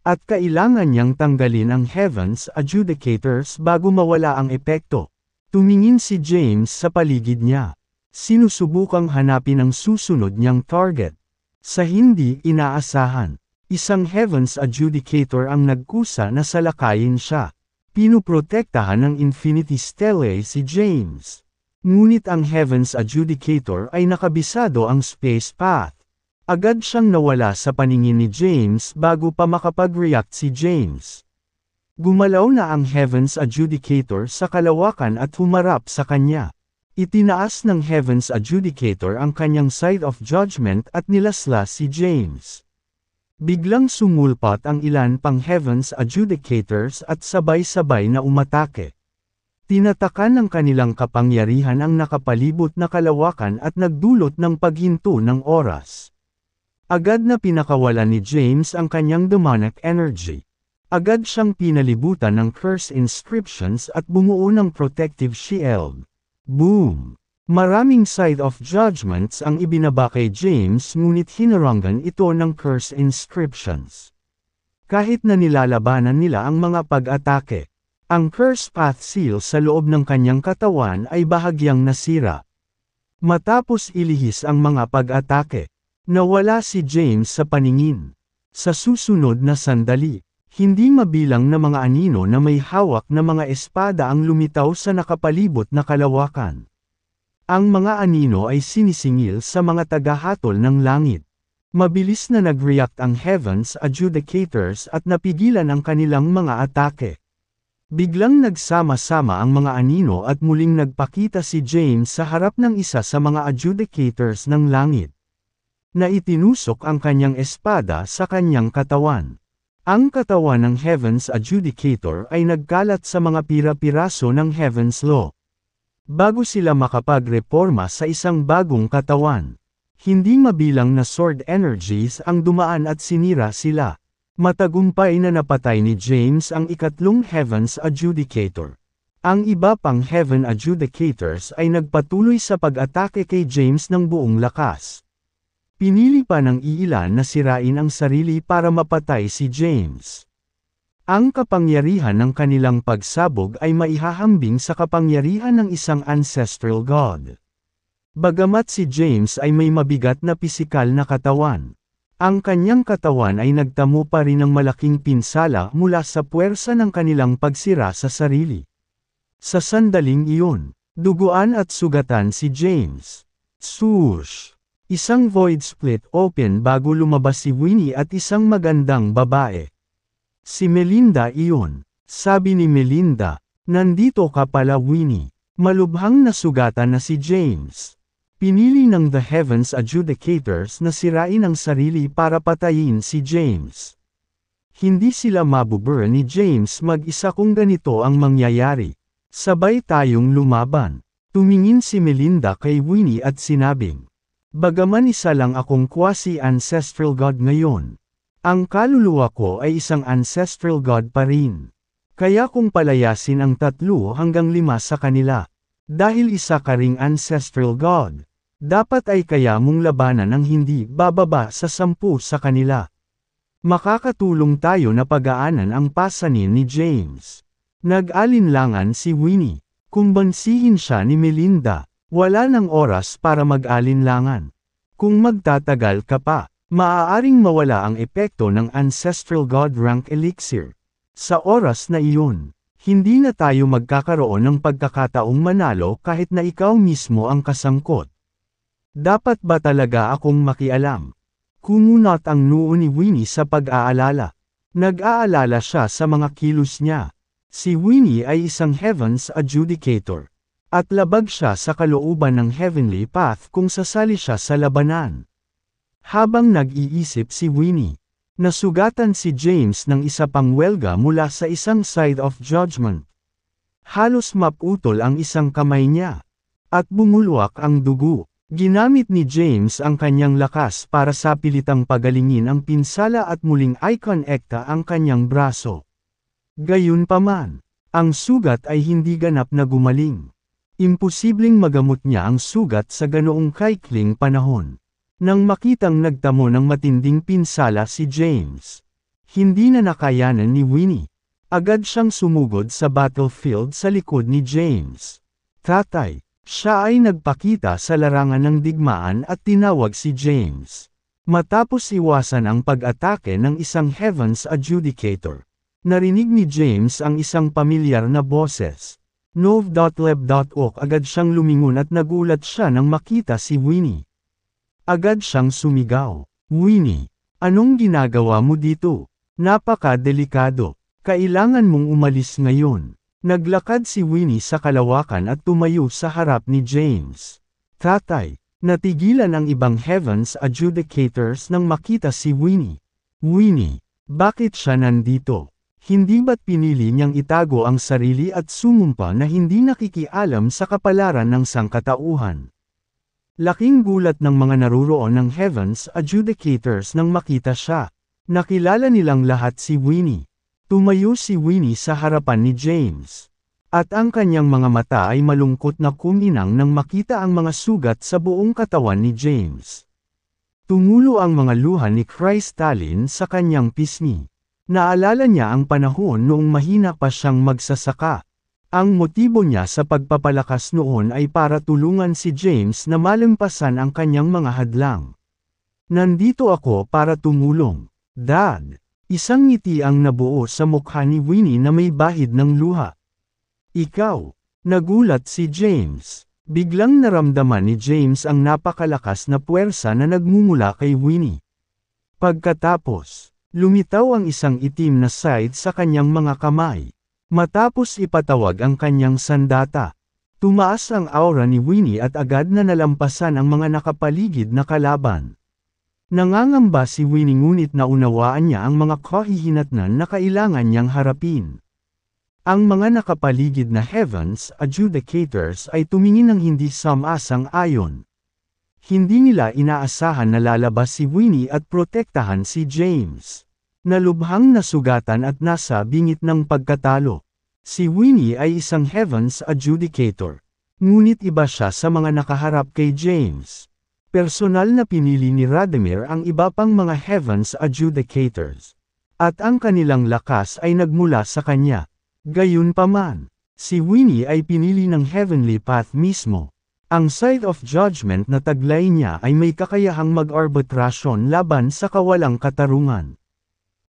At kailangan niyang tanggalin ang Heaven's Adjudicators bago mawala ang epekto. Tumingin si James sa paligid niya. Sinusubukang hanapin ang susunod niyang target. Sa hindi inaasahan, isang Heaven's Adjudicator ang nagkusa na salakayin siya. Pinuprotektahan ng Infinity Stellae si James. Ngunit ang Heaven's Adjudicator ay nakabisado ang space path. Agad siyang nawala sa paningin ni James bago pa makapag-react si James. Gumalaw na ang Heaven's Adjudicator sa kalawakan at humarap sa kanya. Itinaas ng Heaven's Adjudicator ang kanyang Side of Judgment at nilasla si James. Biglang sumulpat ang ilan pang Heaven's Adjudicators at sabay-sabay na umatake. Tinatakan ng kanilang kapangyarihan ang nakapalibot na kalawakan at nagdulot ng paghinto ng oras. Agad na pinakawalan ni James ang kanyang demonic energy. Agad siyang pinalibutan ng curse inscriptions at bumuo ng protective shield. Boom! Maraming Side of Judgments ang ibinaba kay James ngunit hinarangan ito ng curse inscriptions. Kahit na nilalabanan nila ang mga pag-atake, ang curse path seal sa loob ng kanyang katawan ay bahagyang nasira. Matapos ilihis ang mga pag-atake, nawala si James sa paningin. Sa susunod na sandali, hindi mabilang na mga anino na may hawak na mga espada ang lumitaw sa nakapalibot na kalawakan. Ang mga anino ay sinisingil sa mga tagahatol ng langit. Mabilis na nag-react ang Heaven's Adjudicators at napigilan ang kanilang mga atake. Biglang nagsama-sama ang mga anino at muling nagpakita si James sa harap ng isa sa mga adjudicators ng langit, na itinusok ang kanyang espada sa kanyang katawan. Ang katawan ng Heaven's Adjudicator ay nagkalat sa mga pira-piraso ng Heaven's Law, bago sila makapagreporma sa isang bagong katawan. Hindi mabilang na sword energies ang dumaan at sinira sila. Matagumpay na napatay ni James ang ikatlong Heaven's Adjudicator. Ang iba pang Heaven Adjudicators ay nagpatuloy sa pag-atake kay James ng buong lakas. Pinili pa ng iilan na sirain ang sarili para mapatay si James. Ang kapangyarihan ng kanilang pagsabog ay maihahambing sa kapangyarihan ng isang ancestral god. Bagamat si James ay may mabigat na pisikal na katawan, ang kanyang katawan ay nagtamo pa rin ng malaking pinsala mula sa puwersa ng kanilang pagsira sa sarili. Sa sandaling iyon, duguan at sugatan si James. Swoosh! Isang void split open bago lumabas si Winnie at isang magandang babae. Si Melinda iyon. Sabi ni Melinda, "Nandito ka pala, Winnie." Malubhang nasugatan na si James. Pinili ng The Heaven's Adjudicators na sirain ang sarili para patayin si James. Hindi sila mabuburn ni James mag-isa kung ganito ang mangyayari. Sabay tayong lumaban. Tumingin si Melinda kay Winnie at sinabing, "Bagaman isa lang akong quasi-ancestral god ngayon, ang kaluluwa ko ay isang ancestral god pa rin. Kaya kung palayasin ang 3 hanggang 5 sa kanila, dahil isa ka ring ancestral god, dapat ay kaya mong labanan ng hindi bababa sa 10 sa kanila. Makakatulong tayo na pagaanan ang pasanin ni James." Nag-alinlangan si Winnie. Kumbansihin siya ni Melinda. Wala nang oras para mag-alinlangan. Kung magtatagal ka pa, maaaring mawala ang epekto ng Ancestral God Rank Elixir. Sa oras na iyon, hindi na tayo magkakaroon ng pagkakataong manalo kahit na ikaw mismo ang kasangkot. Dapat ba talaga akong makialam? Kumunot ang noo ni Winnie sa pag-aalala. Nag-aalala siya sa mga kilos niya. Si Winnie ay isang Heaven's Adjudicator. At labag siya sa kalooban ng Heavenly Path kung sasali siya sa labanan. Habang nag-iisip si Winnie, nasugatan si James ng isa pang welga mula sa isang side of judgment. Halos maputol ang isang kamay niya. At bumulwak ang dugo. Ginamit ni James ang kanyang lakas para sapilitang pagalingin ang pinsala at muling i-connecta ang kanyang braso. Gayunpaman, ang sugat ay hindi ganap na gumaling. Imposibleng magamot niya ang sugat sa ganoong kaikling panahon. Nang makitang nagtamo ng matinding pinsala si James, hindi na nakayanan ni Winnie. Agad siyang sumugod sa battlefield sa likod ni James. "Tatay." Siya ay nagpakita sa larangan ng digmaan at tinawag si James. Matapos iwasan ang pag-atake ng isang Heaven's Adjudicator, narinig ni James ang isang pamilyar na boses. Nov.leb.ok agad siyang lumingon at nagulat siya nang makita si Winnie. Agad siyang sumigaw, "Winnie, anong ginagawa mo dito? Napaka-delikado. Kailangan mong umalis ngayon." Naglakad si Winnie sa kalawakan at tumayo sa harap ni James. "Tatay." Natigilan ang ibang Heaven's Adjudicators nang makita si Winnie. "Winnie, bakit siya nandito? Hindi ba't pinili niyang itago ang sarili at sumumpa na hindi nakikialam sa kapalaran ng sangkatauhan?" Laking gulat ng mga naruroon ng Heaven's Adjudicators nang makita siya. Nakilala nilang lahat si Winnie. Tumayo si Winnie sa harapan ni James. At ang kanyang mga mata ay malungkot na kuminang nang makita ang mga sugat sa buong katawan ni James. Tumulo ang mga luha ni Crystalline sa kanyang pisngi. Naalala niya ang panahon noong mahina pa siyang magsasaka. Ang motibo niya sa pagpapalakas noon ay para tulungan si James na malampasan ang kanyang mga hadlang. "Nandito ako para tumulong, Dad." Isang ngiti ang nabuo sa mukha ni Winnie na may bahid ng luha. "Ikaw?" Nagulat si James. Biglang naramdaman ni James ang napakalakas na puwersa na nagmumula kay Winnie. Pagkatapos, lumitaw ang isang itim na scythe sa kanyang mga kamay. Matapos ipatawag ang kanyang sandata, tumaas ang aura ni Winnie at agad na nalampasan ang mga nakapaligid na kalaban. Nangangamba si Winnie ngunit naunawaan niya ang mga kahihinatnan na kailangan niyang harapin. Ang mga nakapaligid na Heavens Adjudicators ay tumingin ng hindi sama-sang-ayon. Hindi nila inaasahan na lalabas si Winnie at protektahan si James. Nalubhang nasugatan at nasa bingit ng pagkatalo. Si Winnie ay isang Heavens Adjudicator. Ngunit iba siya sa mga nakaharap kay James. Personal na pinili ni Radimir ang iba pang mga Heavens Adjudicators. At ang kanilang lakas ay nagmula sa kanya. Gayunpaman, si Winnie ay pinili ng Heavenly Path mismo. Ang Scythe of Judgment na taglay niya ay may kakayahang mag-arbitrasyon laban sa kawalang katarungan.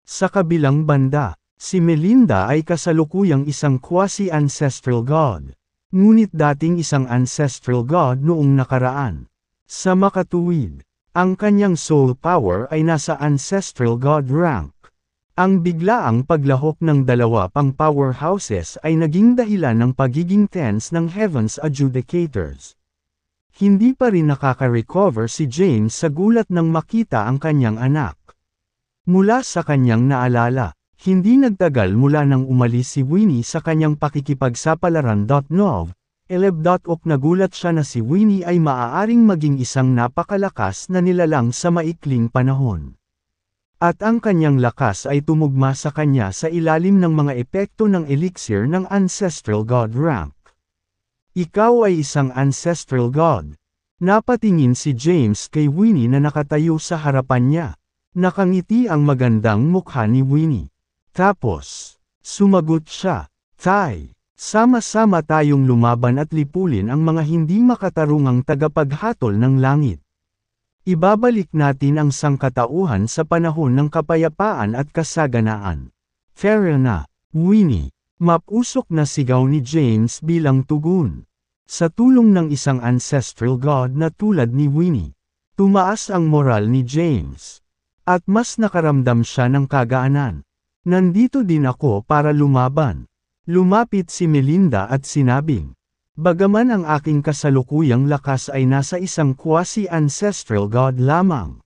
Sa kabilang banda, si Melinda ay kasalukuyang isang quasi-ancestral god. Ngunit dating isang ancestral god noong nakaraan. Sa makatuwid, ang kanyang soul power ay nasa ancestral god rank. Ang biglaang paglahok ng dalawa pang powerhouses ay naging dahilan ng pagiging tense ng Heavens Adjudicators. Hindi pa rin nakaka-recover si James sa gulat nang makita ang kanyang anak. Mula sa kanyang naalala, hindi nagtagal mula nang umalis si Winnie sa kanyang pakikipagsapalaran. Eleb.ok nagulat siya na si Winnie ay maaaring maging isang napakalakas na nilalang sa maikling panahon. At ang kanyang lakas ay tumugma sa kanya sa ilalim ng mga epekto ng elixir ng Ancestral God rank. Ikaw ay isang Ancestral God. Napatingin si James kay Winnie na nakatayo sa harapan niya. Nakangiti ang magandang mukha ni Winnie. Tapos, sumagot siya, "Tay, sama-sama tayong lumaban at lipulin ang mga hindi makatarungang tagapaghatol ng langit. Ibabalik natin ang sangkatauhan sa panahon ng kapayapaan at kasaganaan." Fair na, Winnie. Mapusok na sigaw ni James bilang tugon. Sa tulong ng isang ancestral god na tulad ni Winnie, tumaas ang moral ni James. At mas nakaramdam siya ng kagaanan. Nandito din ako para lumaban. Lumapit si Melinda at sinabing, "Bagaman ang aking kasalukuyang lakas ay nasa isang quasi-ancestral god lamang.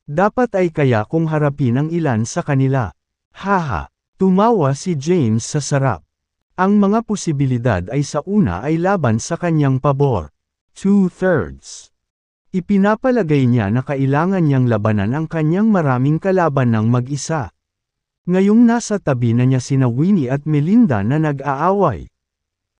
Dapat ay kaya kong harapin ang ilan sa kanila." Haha, tumawa si James sa sarap. Ang mga posibilidad ay sa una ay laban sa kanyang pabor. 2/3. Ipinapalagay niya na kailangan niyang labanan ang kanyang maraming kalaban ng mag-isa. Ngayong nasa tabi na niya sina Winnie at Melinda na nag-aaway.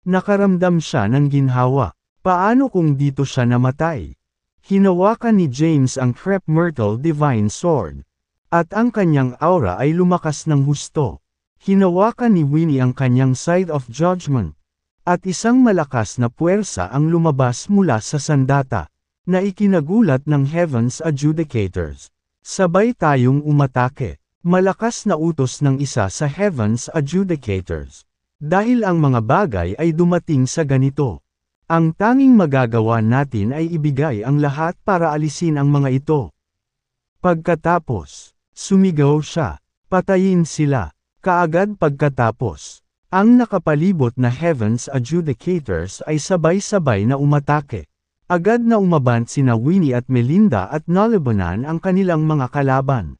Nakaramdam siya ng ginhawa. Paano kung dito siya namatay? Hinawakan ni James ang Crep Myrtle Divine Sword. At ang kanyang aura ay lumakas ng husto. Hinawakan ni Winnie ang kanyang Scythe of Judgment. At isang malakas na puwersa ang lumabas mula sa sandata, na ikinagulat ng Heavens Adjudicators. Sabay tayong umatake. Malakas na utos ng isa sa Heavens Adjudicators. Dahil ang mga bagay ay dumating sa ganito. Ang tanging magagawa natin ay ibigay ang lahat para alisin ang mga ito. Pagkatapos, sumigaw siya, "Patayin sila." Kaagad pagkatapos, ang nakapalibot na Heavens Adjudicators ay sabay-sabay na umatake. Agad na umabant sina Winnie at Melinda at nalabanan ang kanilang mga kalaban.